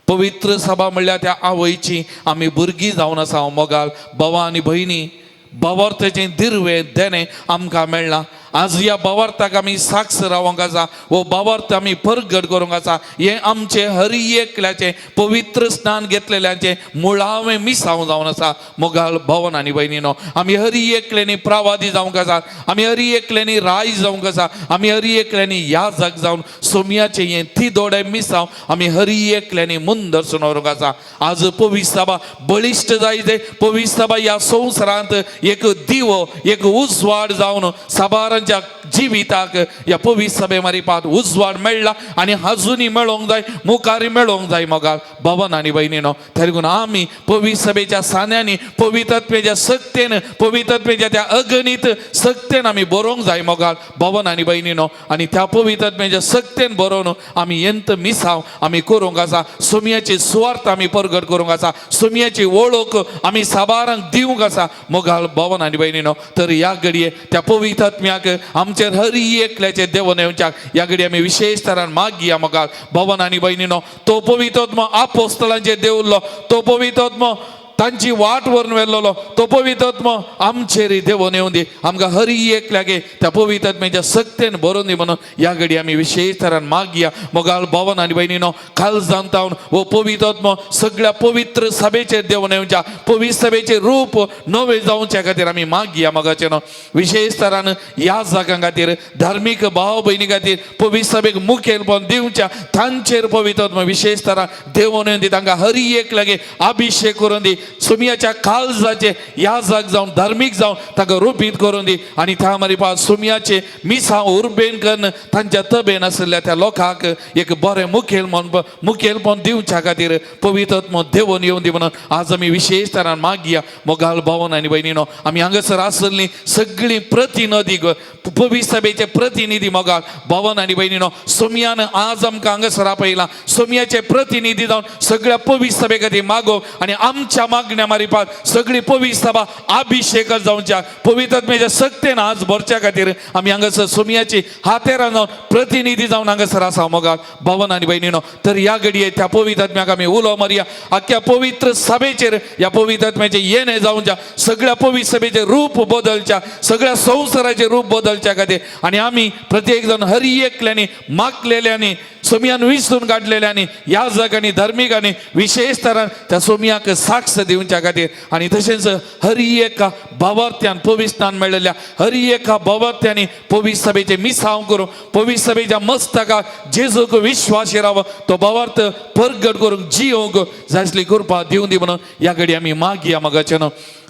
पवित्र सभा म्हणल्यार त्या आवयची आमी भुरगीं जावन आसा. मोगाल भावा आनी भयणी, भावार्थाचें दिर्वे देणे आमकां मेळ्ळां. आज ह्या भावार्थाक आमी साक्ष रावंक आसा, हो भावार्थ आमी परगट करूंक आसा. हे आमचे हर एकल्याचे पवित्र स्नान घेतलेल्यांचे मुळावें मिसांव जावन आसा. मोगाल भवन आनी भयणीनो, आमी हर एकल्यांनी प्रवादी जावंक आसा, आमी हर एकल्यांनी राय जावंक आसा, आमी हर एकल्यांनी याजक जावन सोमयाचे हे तिदोडे मिसांव आमी हर एकल्यांनी मुनदर्शन व्हरूंक आसा. आज पवित्र सभा बळिश्ट जायते. पवित्र सभा ह्या संवसारांत एक दिवो, एक उजवाड जावन सभारांच्या जिविताक ह्या पवित्र सभे मारिपात उजवाड मेळ्ळा आनी अजुनी मेळोंक जाय, मुखारी मेळोंक जाय. मोगाल भवन आनी भयणीनो, त्या देखून आमी पवित्र सभेच्या सान्यांनी पवित्र आत्म्याच्या सक्तेन, पवित्र आत्म्याच्या त्या अगणित सक्तेन आमी बरोवंक जाय. मोगाल भवन आनी भयणीनो, आनी त्या पवित्र आत्म्याच्या सक्तेन बरोवन आमी यंत मिसांव आमी करूंक आसा. सोमयाची सुवार्थ आमी परगट करूंक आसा. सोमयाची वळख आमी साबारांक दिवंक आसा. मोगाल भवन आनी भयणीनो, तर ह्या घडये त्या पवित्र आत्म्याक आमचे हर एकल्याचे देवन येवच्याक ह्या घडये आमी विशेष तरान मागया. मोगाल भवन आनी भयणीनो, तो पवित्र आत्मो आपोस्तलांचेर देवल्लो, तो पवित्र आत्मो तांची वाट व्हरून व्हेल्लो, तो पवित्र आत्मो आमचेर देवन येवन दी. आमकां हर एकल्यागे त्या पवित्र आत्म्याच्या सक्तेन बरोवन दी म्हणून ह्या घडये आमी विशेष तरान मागया. मोगाल भवन आनी भयणीनो, काल जावन हो पवित्र आत्मो सगळ्या पवित्र सभेचेर देवन येवच्या, पवित्र सभेचे रूप नवे जावच्या खातीर आमी मागया. मोगाचे न्हू, विशेष तरान ह्या जागां खातीर, धार्मीक भाव भयणी खातीर, पवित्र सभेक मुखेलपण दिवच्या, तांचेर पवित्र आत्मो विशेष तरान देवन येवन दी. तांकां हर एकल्यागे अभिषेक करून दी. सोमयाच्या काळजाचे याजक जावन, धार्मीक जावन ताका रूपीत करून दी. आनी त्या मारिपा सोमयाचे मिसांव उर्बेन करून तांच्या तबेन आसलेल्या त्या लोकांक एक बरें मुखेलपण दिवच्या खातीर पवित्र आत्मो देवन येवन दी म्हणून आज आमी विशेष तरान मागया. मोगाल भवन आनी भयणीनो, आमी हांगासर आसली सगळीं प्रतिनिधी, पवित्र सभेचे प्रतिनिधी मोगाल भवन आनी भयणीनो, सोमयान आज आमकां हांगासर आपयलां. सोमयाचे प्रतिनिधी जावन सगळ्या पवित्र सभे खातीर मागोवप आनी आमच्या मागण्या मारिपात सगळी पवित्र सभा अभिषेक जावच्या, पवित्र आत्म्याच्या सक्तेन आज भरच्या खातीर आमी हांगासर सोमयाची हातेरां जावन प्रतिनिधी जावन हांगासर आसा. मोगाल भवन आनी भयणीनो, तर ह्या घडये त्या पवित्र आत्म्याक आमी उलो मारया. आख्या पवित्र सभेचेर ह्या पवित्र आत्म्याचे येणे जावच्या, सगळ्या पवित्र सभेचे रूप बदलच्या, सगळ्या संवसाराचे रूप बदलच्या खातीर आनी आमी प्रत्येक जण हर एकल्यांनी मागलेल्यांनी, सोमयान विसरून काडलेल्यांनी, याजकांनी, धार्मिकांनी विशेष तरान त्या सोमयाक साक्ष दिवच्या खातीर आनी तशेंच हर एका भावार्थ्यान पवित्र स्नान मेळिल्ल्या हर एका भावार्थ्यांनी पवित्र सभेचे मिसांव करून पवित्र सभेच्या मस्तकाक जेजूक विश्वास राव तो भावार्थ परगट करूंक जियोंक जाय असली कृपा दिवं दी म्हणून ह्या घडये आमी मागया. मोगाचें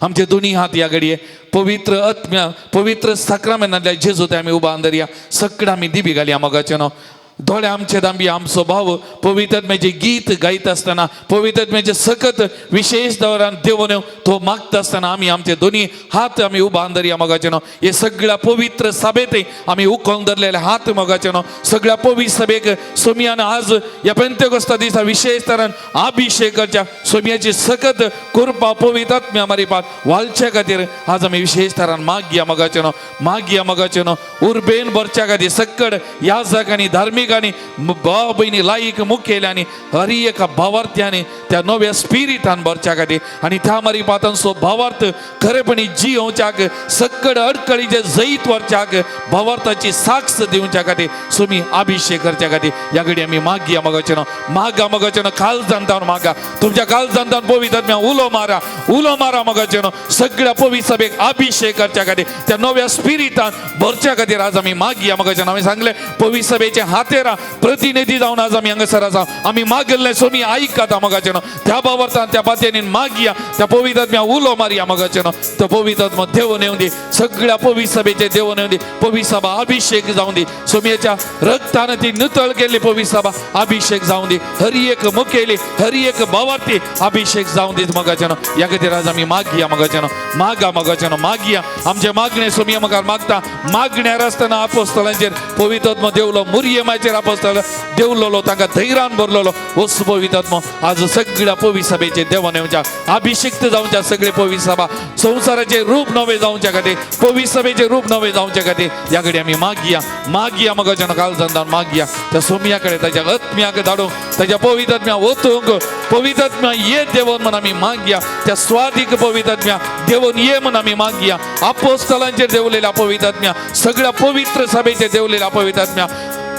आमचे दोनी हात ह्या घडये पवित्र आत्म्या, पवित्र साक्रामेंतांतल्या जेजू ते आमी उबा धरया. सकड आमी दिबी घालया. मोगाचें दोळे आमचे दांबी आमचो भाव पवित्र आत्म्याचे गीत गायत आसतना, पवित्र आत्म्याचे सकत विशेष दवरान देवन तो मागता आसतना आमी आमचे दोनी हात आमी उबान धरया. मोगाचे न्हू, हे सगळ्या पवित्र सभेत आमी उखोवन धरलेले हात मोगाचे न्हू, सगळ्या पवित्र सभेक सोमयान आज ह्या पेंतेकोस्ता दिसा विशेष तरान अभिषेक करच्या, सोमयाची सकत कृपा पवित्र आत्म्या मारिपात वालच्या खातीर आज आमी विशेष तरान मागया. मोगाचे न्हू, मागया. मोगाचे न्हू, उर्बेन भरच्या खातीर सकड याजक आनी धार्मीक ठिकाणी भाव बहिणी लाईक मुखेल्याने हरी एका भावार्थ्याने त्या नव्या स्पिरिटान भरच्या खाती आणि त्या मारी पातन सो भावार्थ खरेपणी जिवच्याक सक्कड अडकळीचे जैत वरच्याक भावार्थाची साक्ष दिवच्या खाती सुमी अभिषेक करच्या खाती या घडी आम्ही मागिया मगचन मागा काल जाणतावन मागा तुमच्या काल जाणतावन पवित्र उलो मारा मगचन सगळ्या पवित्र सभेक अभिषेक करच्या खाती त्या नव्या स्पिरिटान भरच्या खातीर आज आम्ही मागिया मगचन आम्ही सांगले पवित्र सभेचे हातेरा प्रतिनिधी जाऊन आज आम्ही हांगासर आसा आम्ही मागले सोमी ऐकता मगचन त्या भावार्थान त्या पातयेन मागिया त्या पवित्र उलो मारिया मगचन तो पवित्र देव नेऊन दे सगळ्या पवित्र सभेचे देव नेऊन दे पवित्र सभा अभिषेक जाऊन दे सोम्याच्या रक्ताने ती नितळ केली पवित्र सभा अभिषेक जाऊन दे हरी एक मुखेली हरी एक भावार्थी अभिषेक जाऊन दे मगचन या खातीर आज आम्ही मागिया मगचन मागिया आमचे मागणे सोमिया मगार मागता मागण्यार आसतना अपोस्तलांचेर पवित्र देवलो मुरियमाचेर अपोस्तल देवलो तांकां धैर्यान भरलेलो वस पवित्र आज सगळ्या पवित्र सभेचे देव नेवच्या अभिषेक जाऊच्या सगळे पवित्र सभा संसाराचे रूप नवे जाऊच्या खातीर पवित्र सभेचे रूप नवे जाऊच्या खातीर या घडी आम्ही मागिया मगचन काल जाणतावन मागिया त्या सोमियाकडे त्याच्या आत्म्याक धाडूंक त्याच्या पवित्र ओतूंक पवित्र ये देवन म्हणून आम्ही मागिया त्या स्वादिक पवित्र देवन ये म्हणून आम्ही मागिया अपोस्तलांचेर देवलेल्या पवित्र सगळ्या पवित्र सभेचे देवलेल्या पवित्र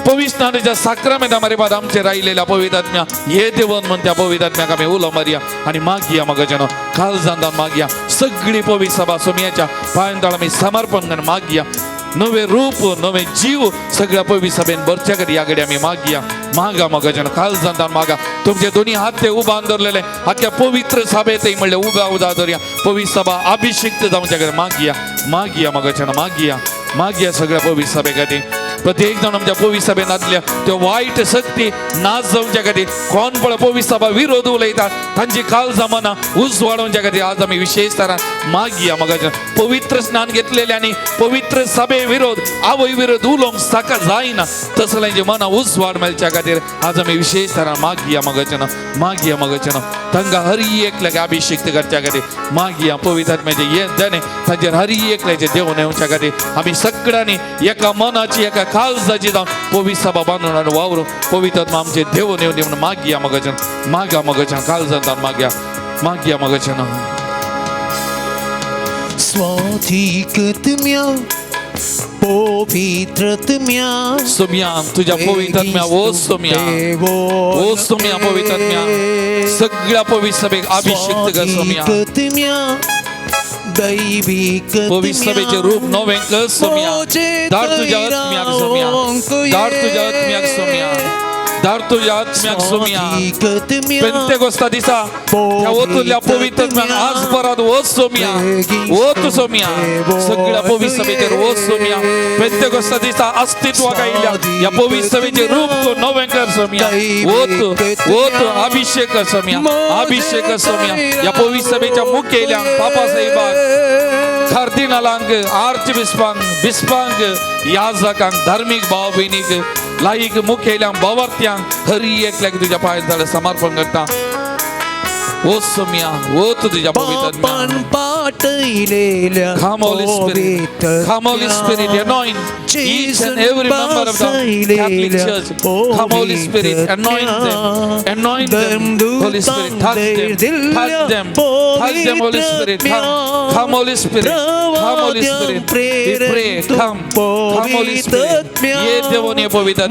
पवित्राच्या साक्रामेंटा मारेपाद आमचे राहिलेल्या पवित्रात्म्या ये देवन म्हण त्या पवित्रात्म्याक आम्ही उलो मारिया आणि मागिया मगचन काल जाणतावन मागिया सगळी पवित्र सभा सोमियाच्या पांयांतळ आम्ही समर्पण करून मागिया नवे रूप नवे जीव सगळ्या पवित्र सभेन भरच्या कधी या घडी आम्ही मागा मगचन काल जाणतावन मागा तुमचे दोन्ही हात ते उभा धरलेले अख्ख्या पवित्र सभेत म्हणले उभा धरूया पवित्र सभा अभिषेक जाऊच्या कधी मागिया मगचन मागिया सगळ्या पवित्र सभेखाती प्रत्येक जण आमच्या पवित्र सभेनातल्या त्यो वाईट शक्ती नाश जावच्या खातीर कोण पळय पवित्र सभा विरोध उलयतात तांची काल जमाना उज वाडोवच्या खातीर आज आमी विशेष तरान मागिया मगचन पवित्र स्नान घेतलेल्यानी पवित्र सभे विरोध आवय विरोध उलोवंक साका जायना तसल्यांची मना उज वाड मेळच्या खातीर आज आमी विशेष तरान मागिया मगचन तांकां हरी एकल्याक अभिषेक करच्या खातीर मागिया पवित्र आत्म्याचे ये जाणे तांचेर हरी एकल्याचे देव नेवच्या खातीर आमी सगळ्यांनी एका मनाची एका काळजाची जावन पवित्र सभा बांदून आनी वावरूं पवित्र आत्मा आमचे देव नेऊन दे म्हणून मागिया मगचन काल जाणतावन मागिया मगचन स्वाधिकतम्या पवित्रतम्या सोम्या तुझ्या पवित्रात्म्या ओ सोम्या पवित्रात्म्या सगळ्या पवित्र सभेक अभिषेक कर सोम्या पवित्र सभेचे रूप नवे कर सोम्या धाड तुझ्या आत्म्याक सोम्या पेंतेकोस्ता दिसा त्या ओतुल्या पवित्र आज परत ओ सोम्या सगळ्या पवित्र सभेचेर ओ सोम्या पेंतेकोस्ता दिसा अस्तित्वाक आयल्या या पवित्र सभेचे रूप तो नवे कर सोम्या ओत अभिषेक कर सोम्या या पवित्र सभेच्या मुखेल्यांक पापा साहेबाक कार्दिनालांक बिस्पांक याजकांक धार्मिक भाव भयणीक लाईक मुखेल्यांक भावार्थ्यांक हरी एकल्याक तुझ्या पांयांतळ समर्पण करता ओ सोम्या ओ तुझ्या पवित्र Come Holy Spirit, anoint each and every member of the Catholic Church. Come Holy Spirit, anoint them. Holy Spirit, touch them, Holy Spirit, come Holy Spirit, we pray, come Holy Spirit. ये देवों ने पवित्र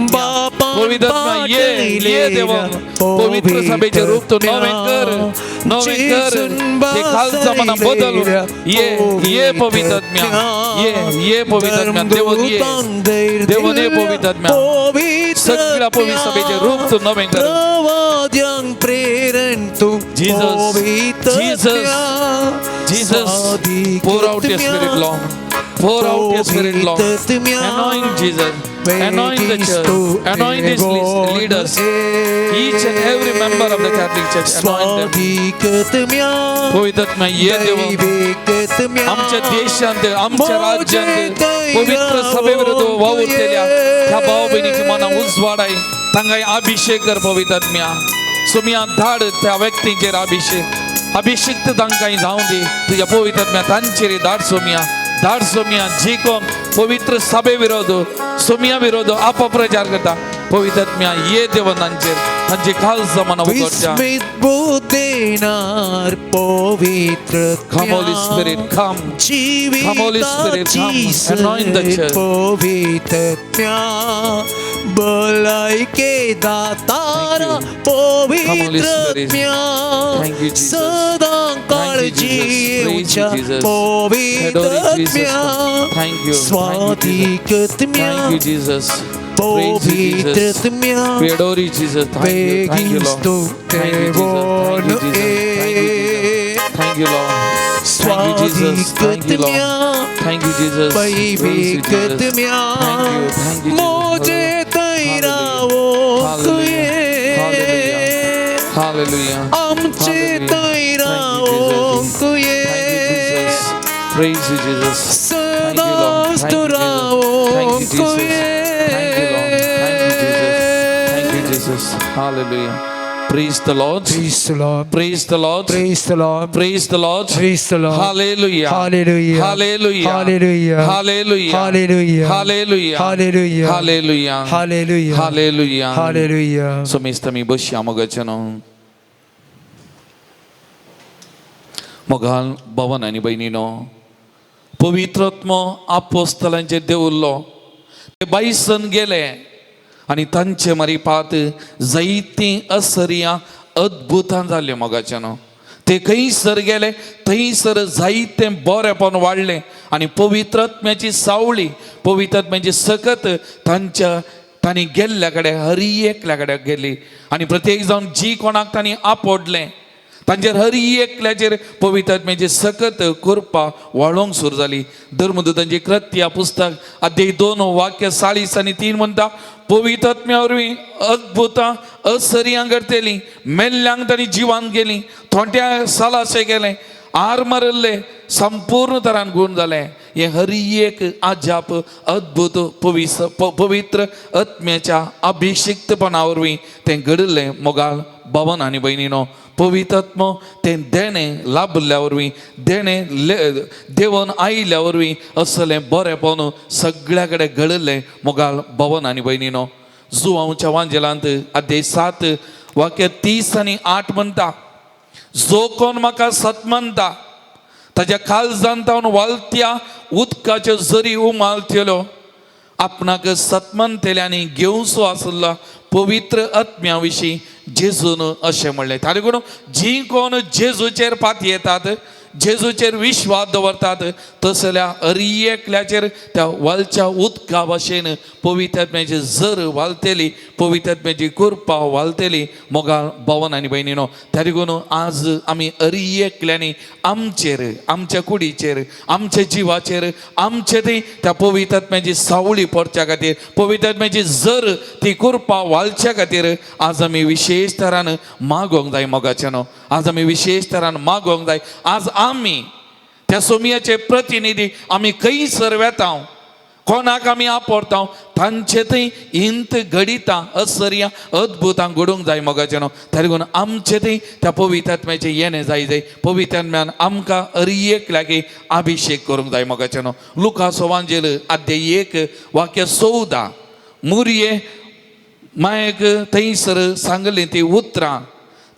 ये देवों पवित्र सभेचे रूप तो नवे कर ते काल जमाना बदल ये पवित्र देवों ने पवित्र सगळ्या पवित्र सभेचे रूप तो नवे कर Jesus, pour out your spirit, Lord. Pour out your spirit, Lord. Anoint Jesus. Anoint the church. Anoint these leaders. Each and every member of the Catholic Church. Anoint them. पवित्र ये देव आमच्या देशांत आमच्या राज्यांत पवित्र सभे विरुद्ध वावुरलेल्या ह्या भाव बहिणीची मना उजवाडाय तांकां अभिषेक कर पवित्र सोम्या धाड त्या व्यक्तींचेर अभिषेक तांकां जावं दे तुझ्या पवित्र तांचेर धाड सोम्या जी कोण पवित्र सभे विरोध सोम्या विरोध अपप्रचार करता पवित्र आत्म्या ये देवा तांचे काल जमाना उगडच्या विस्मित बुद्धेनार पवित्र Come Holy Spirit, come. Come Holy Spirit, come. Anoint the church. पवित्रत्म्या भलाई के Datar Holy Spirit. पवित्रत्म्या Thank you, Jesus. सदा काळजी Praise you, Jesus. पवित्रत्म्या Thank you. स्वाधिकत्म्या Thank you, Jesus. Praise you, Jesus. पवित्रत्म्या We adore you, Jesus. Thank you, Lord. Thank you, Jesus. Thank you, Jesus. Thank you, Lord. Thank you, Jesus. Thank you, Lord. Thank you, Jesus. Praise you, Jesus. Thank you. Thank you, मोजे Jesus. तैरावो Hallelujah. Hallelujah. आमचे तैरावो कुये Praise you, Jesus. सदा स्तुरावो कुये Thank you, Jesus. Hallelujah. Praise the Lord. Praise the Lord. Praise the Lord. Praise the Lord. Praise the Lord. Praise the Lord. Hallelujah. Hallelujah. Hallelujah. Hallelujah. Hallelujah. Hallelujah. Hallelujah. Hallelujah. Hallelujah. Hallelujah. Hallelujah. Hallelujah. Somistami bosciamo gacciano. मोगाल भवन आणि बहिणीनो पवित्रत्म आपोस्तलांचे देवुल्लो ते बाईसन गेले आणि तांचे मारिपात जायती असरिया अद्भुतां जाल्ले मोगाच्यानो ते खंयसर गेले थंयसर जायते बरेपण वाडले आणि पवित्रत्म्याची सावळी पवित्रत्म्याची सकत तांणी गेल्ल्या कडेन हर एकल्या कडेन गेली आणि प्रत्येक जावन जी कोणाक तांणी आपडले तांचेर हर एकल्याचेर पवित्र आत्म्याची सकत कृपा वाळोवंक सुरू जाली. धर्मदूतांची कृत्या पुस्तक अध्याय 2 वाक्य 40 आणि 3 म्हणटा पवित्र आत्म्या वरवीं अद्भुतां असरियां घडतली मेल्ल्यांक तांणी जिवान गेली थोट्या सालाशे गेले आर मारले संपूर्ण तरान गुण जाले हे हर एक आजाप अद्भुत पवित्र आत्म्याच्या अभिषिक्तपणा वरवीं तें घडले मोगाल भवन आनी भयणीनो पवित्रत्म तें देणें लाभल्या वरवीं देणें देवन आयिल्ल्या वरवीं असलें बरेपण सगळ्या कडेन घडलें मोगाल भवन आनी भयणीनो जुवांच्या वांजेलांत अध्याय 7 वाक्य 30 आणि 8 म्हणटा जो कोण म्हाका सतमनता ताच्या काळजांत हांव वालत्या उदकाच्यो झरी उमालतल्यो आपणाक सतमनतेल्यांनी घेवचो आसलो पवित्र आत्म्या विशीं जेजून अशें म्हणलें ताणें जी कोण जेजूचेर पात येतात जेजूचेर विश्वास दवरतात तसल्या हर एकल्याचेर त्या वालच्या उदका भाशेन पवित्र आत्म्याची झर वालतेली पवित्र आत्म्याची कृपा वालतेली मोगाळ भवन आनी भयणीनो त्या देखून आज आमी हर एकल्यांनी आमचेर आमच्या कुडीचेर आमच्या जिवाचेर आमचे थंय त्या पवित्र आत्म्याची सावळी पडच्या खातीर पवित्र आत्म्याची झर ती कृपा वालच्या खातीर आज आमी विशेष तरान मागोवंक जाय मोगाच्यानो आज आमी विशेष तरान मागोवंक जाय आज आमी त्या सोमयाचे प्रतिनिधी आमी खंयसर वेताव कोणाक आमी आपडटाव तांचे थंय इंत घडिता असरिया अद्भुतां घडोवंक जाय मोगाच्यानो त्या लागून आमचे थंय त्या पवित्र आत्म्याचें येणें जाय पवित्र आत्म्यान आमकां हर एक लागी अभिषेक करूंक जाय मोगाच्यानो लुकाचो वांजेल अध्याय 1 वाक्य 14 मुरये मायक थंयसर सांगली ती उतरां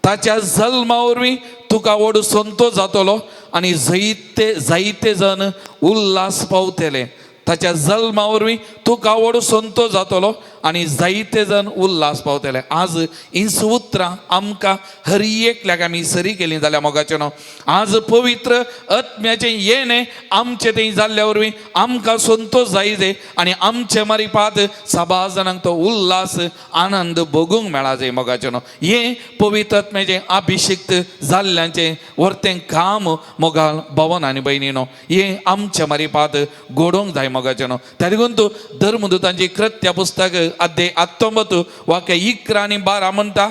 ताच्या जल्मा वरवीं तुका व्हड संतोश जातलो आनी जायते जण उल्हास पावतले ताच्या जल्मा वरवीं तुका व्हड संतोश जातलो आनी जायते जण उल्हास पावतले आज हीं उतरां आमकां हर एकल्याक आमी सरी केलीं जाल्यार मोगाचेनो आज पवित्र आत्म्याचें येणें आमचें थंय जाल्ल्या वरवीं आमकां संतोश जाय आनी आमचे मारिपात सभा जाणांक तो उल्हास आनंद भोगूंक मेळा जाय मोगाचेनो हें पवित्र आत्म्याचें अभिषिक्त जाल्ल्यांचें व्हरतें काम मोगाल भवन आनी भयणीनो हें आमच्या मारिपात घडोवंक जाय मोगाचेनो त्या देखून तूं धर्मदूतांची कृत्या पुस्तक अध्याय 19 वाक्य 11 आणि 12 म्हणटा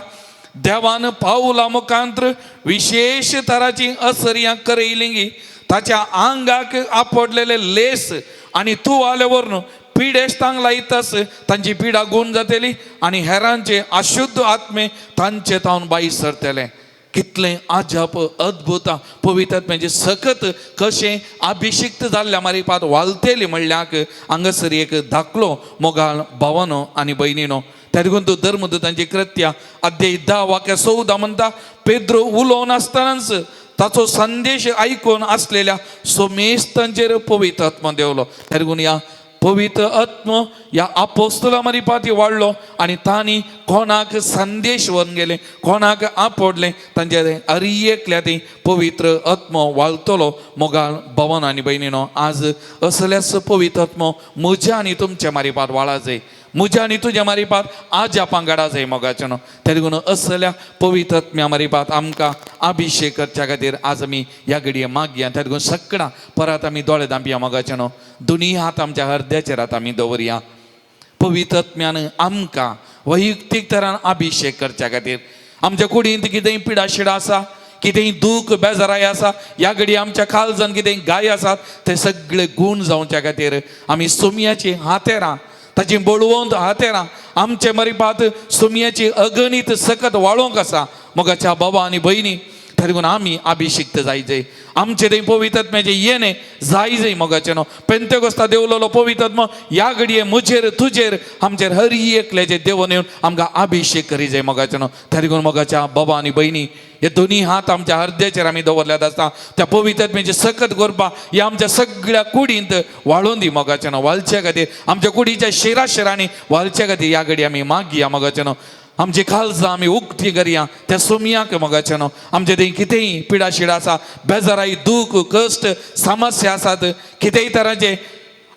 देवान पावला मुखांतर विशेष तराची असरियां करयली ताच्या आंगाक आपडलेले लेस आणि तूं आले वरून पिडेस्तांक लायतास तांची पिडा गुण जातली आणि हेरांचे अशुद्ध आत्मे तांचे तावन बाई सरतले कितलें अजाप अद्भुत पवित्र आत्म्याचे सकत कशें अभिषिक्त जाल्ल्या मारिपात वालतेली म्हणल्याक हांगासर एक धाकलो मोगाळ भावनो आनी भयणीनो त्या देखून तो धर्मदूतांची कृत्या अध्याय 10 वाक्य 14 म्हणता, पेद्रो उलोवन आसतनाच ताचो संदेश ऐकून असलेल्या सोमेस्तांचेर पवित्र आत्मा देवलो. त्या देखून या पवित्र आत्मा या अपोस्तला मरीपाती वाढलो आणि तांणी कोणाक संदेश व्हरून गेले, कोणाक आपडले, तांचे अरियेकल्या ती पवित्र आत्मा वाळतलो. मोगाळ भवन आणि बहिणीनो, आज असल्यास पवित्र आत्मा म्हज्या आनी तुमच्या मारीपात वाळा जाय, म्हज्या आनी तुज्या मारीपात आज आपण घडा जाय मोगाच्यानो. त्या देखून असल्या पवित्र आत्म्या मारीपात आमकां अभिषेक करच्या खातीर आज आमी ह्या घडये मागया. त्या देखून सगळा परत आमी दोळे धांपया मोगाच्यानो. दोनी हात आमच्या हृदयाचेर आतां आमी दवरया. पवित्र आत्म्यान आमकां वैयक्तीक तरान अभिषेक करच्या खातीर, आमच्या कुडींत कितेंय पिडा शिडा आसा, कितेंय दूख बेजाराय आसा, ह्या घडये आमच्या काळजान कितेंय गाय आसात, ते सगळे गुण जावच्या खातीर आमी सोमयाची हातेरां, ताची बळवंत हातेरां, आमचे मरीपात सोमयाची अगणित सकत वाळोंक आसा मोगाच्या बाबा आनी भयणी. त्या देखून आमी अभिषिक्त जायचे, आमचे थंय पवित्र आत्म्याचे येणे जाय जाय मोगाचेनो. पेंतेकोस्ता देवलेलो पवित्र आत्मा ह्या घडये म्हजेर तुजेर आमचेर हर एकल्याचे देवन येवन आमकां अभिषेक करी जाय मोगाचेनो. त्या देखून मोगाच्या बाबा आनी भयणी, हे दोनी हात आमच्या हृदयाचेर आमी दवरल्यात आसता. त्या पवित्र आत्म्याची सकत करपा हे आमच्या सगळ्या कुडींत वाळोवन दी मोगाचेनो. वालच्या खातीर आमच्या कुडीच्या शिराशिरांनी वालच्या खातीर ह्या घडये आमी मागया मोगाचेनो. आमची काळजां आमी उक्ती करया त्या सोमयाक मोगाचेनो. आमचे थंय कितेंय पिडा शिडा आसा, बेजाराई, दूख, कश्ट, समस्या आसात, कितेंय तरांचे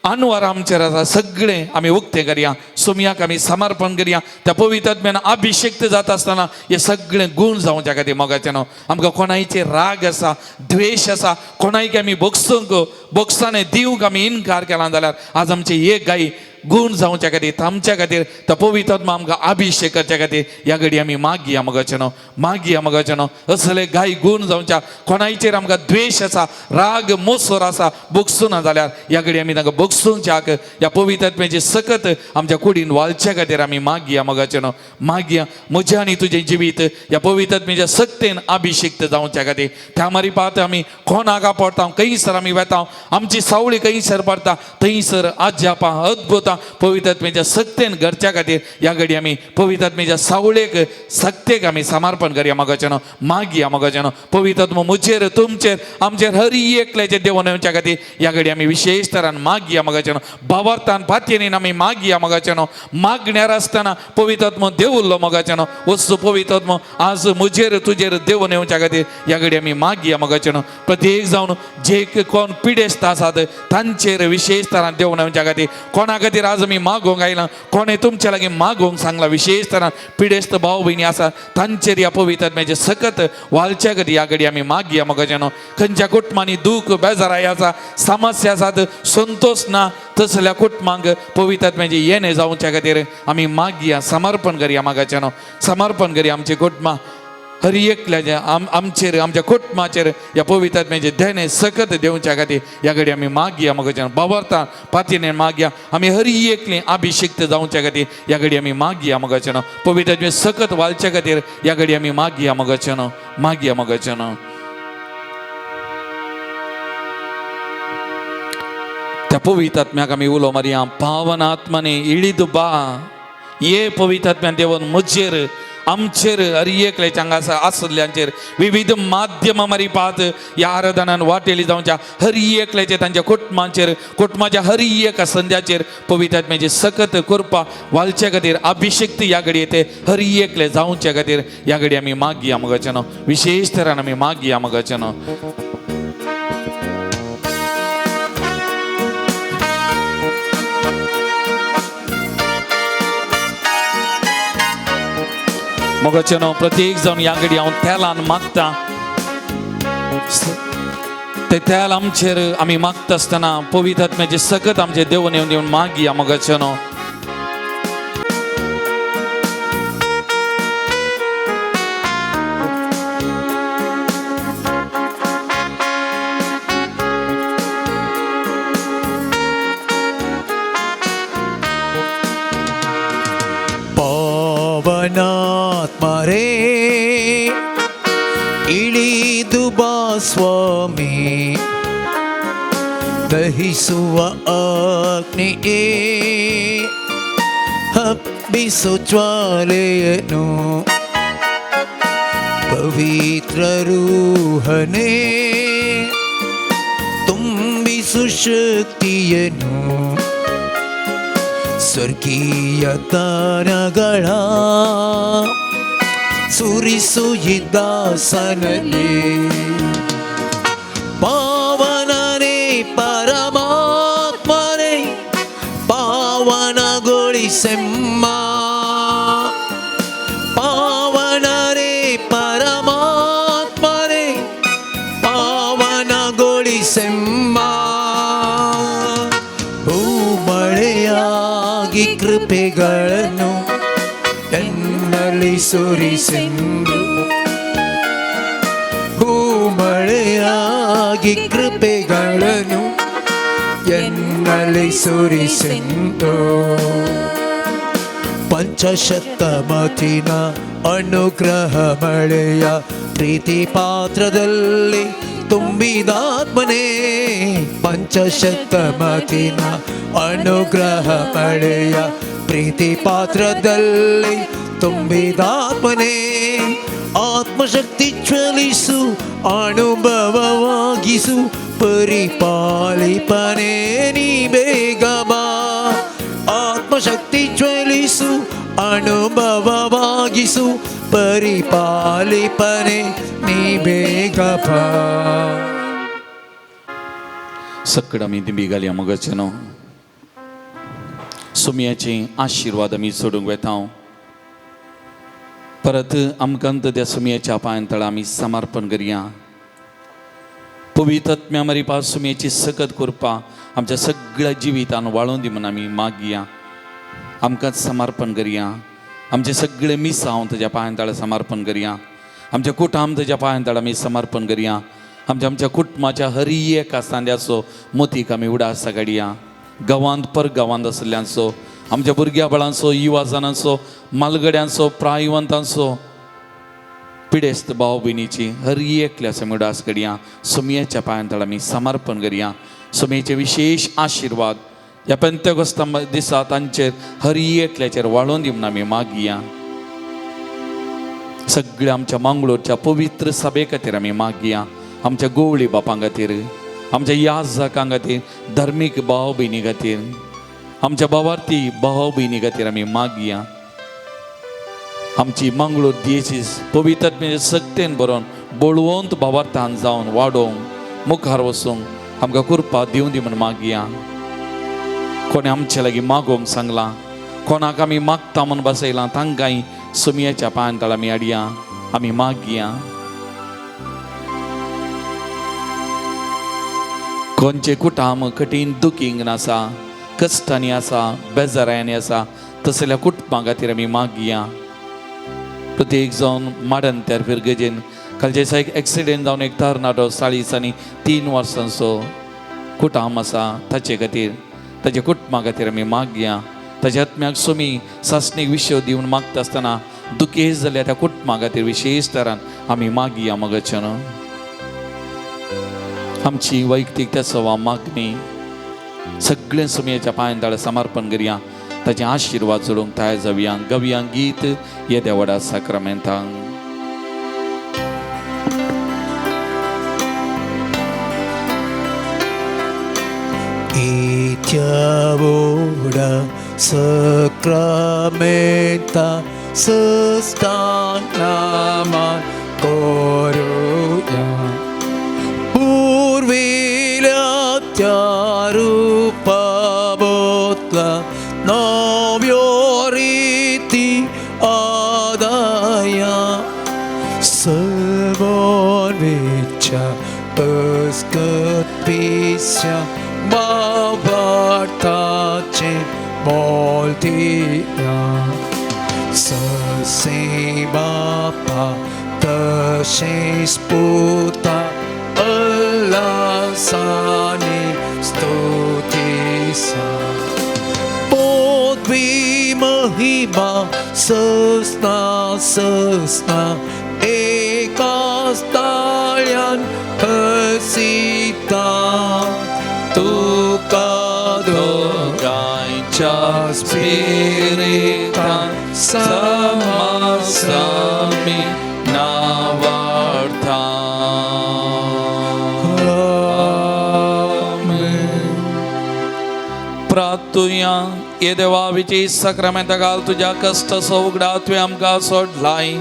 अनवर आमचेर आसा, सगळें आमी उक्तें करया, सोमयाक आमी समर्पण करया. त्या पवित्र आत्म्यान अभिषेक्त जाता आसतना हे सगळें गुण जावच्या खातीर मोगाचेनो. आमकां कोणायचे राग आसा, द्वेश आसा, कोणायक आमी बोगसाने दिवंक आमी इन्कार केला जाल्यार आज आमचे एक गाय गुण जावच्या खातीर आमच्या खातीर त्या पवित्र आत्मा आमकां अभिषेक करच्या खातीर ह्या घडये आमी मागया मोगाचेनो. मागया मोगाचेनो. असले गाय गुण जावच्या, कोणायचेर आमकां द्वेश आसा, राग मोसोर आसा, बोगसूना जाल्यार ह्या घडये आमी तांकां बोगसूंच्याक ह्या पवित्र आत्म्याची सकत आमच्या कुडीन वालच्या खातीर आमी मागया मोगाचेनो. मागया म्हजें आनी तुजें जिवीत ह्या पवित्र आत्म्याच्या सक्तेन अभिषेक्त जावच्या खातीर. त्या मारीपात आमी कोणाक पडटा, खंयसर आमी वेता, आमची सावळी खंयसर पडटा, थंयसर आज्यापा अद्भुता पवित्र आत्म्याच्या सक्तेन घरच्या खातीर ह्या घडये आमी पवित्र आत्म्याच्या सावळेक सक्तेक आमी समर्पण करया मोगाचेनो. मागया मोगाचेनो. पवित्र आत्मा म्हजेर तुमचेर आमचेर हर एकल्याचेर देवून येवच्या खातीर ह्या घडये आमी विशेश तरान मागया मोगाचेनो. भावार्थान पातयेन आमी मागया मोगाचेनो. मागण्यार आसतना पवित्र आत्मा देवुल्लो मोगाचेनो. वस्तू पवित्र आत्मा आज म्हजेर तुजेर देवून येवच्या खातीर ह्या घडये आमी मागया मोगाचेनो. प्रत्येक जावन जे कोण पिडेस्त आसात तांचेर विशेष तरान देवून येवच्या खातीर, कोणा खातीर आज आमी मागोंक आयला, कोणें तुमच्या लागीं मागोंक सांगला, विशेष तरान पिडेस्त भाव भयणी आसा तांचेर ह्या पवित्र आत्म्याचे सकत वालच्या खातीर ह्या घडये आमी मागया मोगाचेनो. खंयच्या कुटुंबांनी दूख बेजाराय आसा, समस्या आसात, संतोष ना, तसल्या कुटुंबांक पवित्र आत्म्याचे येणे जावच्या खातीर आमी मागया, समर्पण करया मोगाचेनो. समर्पण करया आमचे कुटुंबां हर एकल्याच्या आमचेर, आमच्या कुटुंबाचेर ह्या पवित्र आत्म्याचे देणे सकत देवच्या खातीर ह्या घडये आमी मागया मोगाचेनो. भावार्थान पातयेन मागया आमी हर एकले अभिषेक्त जावच्या खातीर ह्या घडये आमी मागया मोगाचेनो. पवित्र आत्म्याचे सकत वालच्या खातीर ह्या घडये आमी मागया मोगाचेनो. मागया मोगाचेनो. त्या पवित्र आत्म्याक आमी उलो मारया. पावन आत्माने इळीद बा, ये पवित्र आत्म्यान देवन म्हजेर आमचेर हर एकल्याच्या हांगासर आसल्यांचेर विविध माध्यमां मारीपात ह्या आराधनान वाटेली जावच्या हर एकल्याचे तांच्या कुटुंबांचेर, कुटुंबाच्या हर एक संध्याचेर पवित्र आत्म्याची सकत करपा वालच्या खातीर अभिषेक्त ह्या घडये ते हर एकले जावच्या खातीर ह्या घडये आमी मागया मोगाचेनो. विशेष तरान आमी मागया मोगाचेनो. मोगाचेनो. प्रत्येक जावन ह्या घडये हांव तेलान मागता. ते तेल आमचेर आमी मागता आसतना पवित्र आत्म्याचे सकत आमचे देवून येवन येवन मागया मोगाचेनो. ಪವನಾತ್ಮ ರೇ ಇಳಿದು ಬಾ ಸ್ವಾಮಿ, ದಹಿಸುವ ಅಗ್ನಿಯೇ ಹಬ್ಬಿಸು ಜ್ವಾಲೆಯನು ಪವಿತ್ರ ರೂಹನೇ ತುಂಬಿಸು ಶಕ್ತಿಯನು ಸ್ವರ್ಗೀಯ ತಾರಗಳ ಸುರಿಸು ಇದ್ದಾಸನಲ್ಲಿ ಪಾವನನೇ ಪರಮಾತ್ಮನೇ ಪಾವನಗೊಳಿಸೆಮ್ಮ ಪಾವನನೇ ಪರಮಾತ್ಮನೇ ಪಾವನಗೊಳಿಸೆಮ್ಮ ಮಳೆಯಾಗಿ ಕೃಪೆಗಳನ್ನು ಎನ್ನಲ್ಲಿ ಸುರಿಸೆಂದು ಮಳೆಯಾಗಿ ಕೃಪೆಗಳನ್ನು ಎನ್ನಲ್ಲಿ ಸುರಿಸೆಂದು ಪಂಚಶತಮತಿನ ಅನುಗ್ರಹ ಮಳೆಯ ಪ್ರೀತಿ ಪಾತ್ರದಲ್ಲಿ ತುಂಬಿದಾತ್ಮನೇ ಪಂಚಶತಮತಿನ ಅನುಗ್ರಹ ಮಳೆಯ ಪ್ರೀತಿ ಪಾತ್ರದಲ್ಲಿ ತುಂಬಿದಾತ್ಮನೇ ಆತ್ಮಶಕ್ತಿ ಜ್ವಲಿಸು ಅನುಭವವಾಗಿಸು ಪರಿಪಾಲಿಪನೇ ನೀ ಬೇಗ ಬಾ ಆತ್ಮಶಕ್ತಿ ಜ್ವಲಿಸು ಅನುಭವವಾಗಿಸು ಪರಿಪಾಲಿಪನೇ ನೀ ಬೇಗ ಬಾ. सगळं मी बिगाली मगचनो सुमयाचे आशीर्वाद मी सोडूंक वेता परत आमकां त्या सुमयाच्या पांयतळा आमी समर्पण करया. पवित्र आत्म्या मरीपा सुमयाची सकत कृपा आमच्या सगळ्या जिवितान वाळून दी म्हणून आमी मागया. आमकां समर्पण करया. आमचे सगळे मिस हांव तुज्या पांयतळा समर्पण करया. आमच्या कुटुंब तुज्या पांयतळा आमी समर्पण करया. आमच्या आमच्या कुटुंबाच्या हर एक आसांद्याचो मोतीक आमी उडास काडया. गांवांत परगांवांत आसल्यांचो आमच्या भुरग्या बाळांचो युवा जाणांचो मालगड्यांचो प्रायवंतांचो पिडेस्त भाव भयणीची हर एकल्याचो आमी उडास काडया. सुमयेच्या पांयतळा आमी समर्पण करया. सुमयेचे विशेष आशिर्वाद ह्या पेंतेकोस्ता दिसा तांचेर हर एकल्याचेर वाळून दी म्हणून आमी मागया. सगळ्या आमच्या मंगळूरच्या पवित्र सभे खातीर आमी मागया. आमच्या गोवळी बापां खातीर आमच्या याजकां खातीर धर्मीक भाव भयणी खातीर आमच्या भावार्थी भाव भयणी खातीर आमी मागया. आमची मंगळूर दियेसीस पवित्र सक्तेन बरोवन बोळवंत भावार्थान जावन वाडोवंक मुखार वचूंक आमकां कृपा दिवं दी म्हूण मागया. कोणे आमचे लागीं मागोवंक सांगलां कोणाक आमी मागता म्हूण बसयलां तांकांय सुमयाच्या पांयतळा आमी हाडया. आमी मागया. कोणचे कुटुंब कठीण दुखींत आसा कश्टांनी आसा बेजारांनी आसा तसल्या कुटुंबां खातीर आमी मागया. प्रत्येक जावन माडन त्यार फिरगेजेन कालच्या दिसा एक एक्सिडेंट जावन एक तरणाटो 3 वर्सांचो कुटुंब आसा ताचे खातीर ताच्या कुटुंबा खातीर आमी मागया. ताच्या आत्म्याक सुमी सासणीक विशय दिवन मागता आसतना दुखेस्त जाल्या त्या कुटुंबा खातीर विशेश तरान आमी मागया. मगचन आमची वैयक्तीक त्या सवा मागणी सगळे सुमयेच्या पांयतळा समर्पण करया. ताचे आशिर्वाद जोडूंक तयार जावया. गवया गीत येद्या व्हडा साक्रामेंतांक. Itiavoda sacramenta sustanama koruya Urvilatyarupa novioriti adaya Salvon vicha peskat pisya Bavartace moltia Sasibapa tashes puta Alasani stutisa Podvi mahima sasna sasna Ekastalyan hasita Tu kadogay Spiritan sama-sami navarta. प्रार्थुया ये देवा विची सक्रामेंत घाल तुझ्या कष्ट सौगडा तुवें आमकां सोडलाय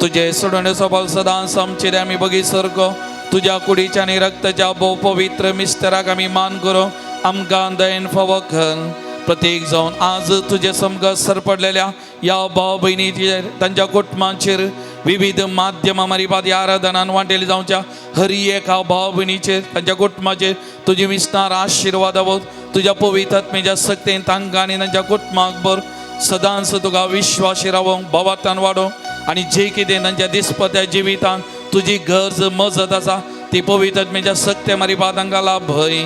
तुझे सोडणे सबल सदांच आमचेर आमी बगी सरको तुझ्या कुडीच्या आनी रक्ताच्या भोव पवित्र मिस्टराक आमी मान करो आमकां दयेन फावो कर प्रत्येक जावन आज तुझे समगा सरपडलेल्या या भाव भयणीचेर तांच्या कुटुंबांचेर विविध माध्यमां मारिपात ह्या आराधनान वांटेली जावच्या हर एका भाव भयणीचेर तांच्या कुटुंबाचेर तुजी विस्तार आशिर्वाद आवत तुझ्या पवित्र आत्मेच्या शक्तीन तांकां आनी तांच्या कुटुंबाक भर सदांच तुका विश्वासी रावोंक भावार्थान वाडोवंक आनी जे कितें तांच्या दिसपट्या जिवितांत तुजी गरज मजत आसा ती पवित्र आत्मेच्या शक्ती मारिपात तांकां लाभय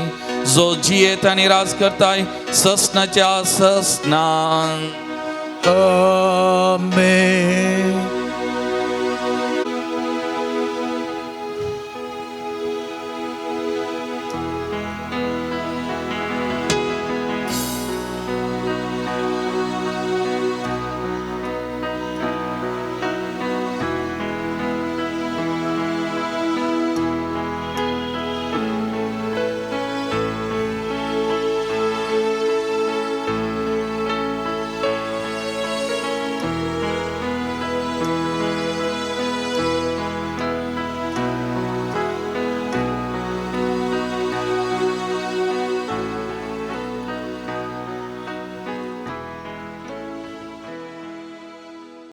जो जियेत आनी राज करताय ससनाच्या ससनान Amen.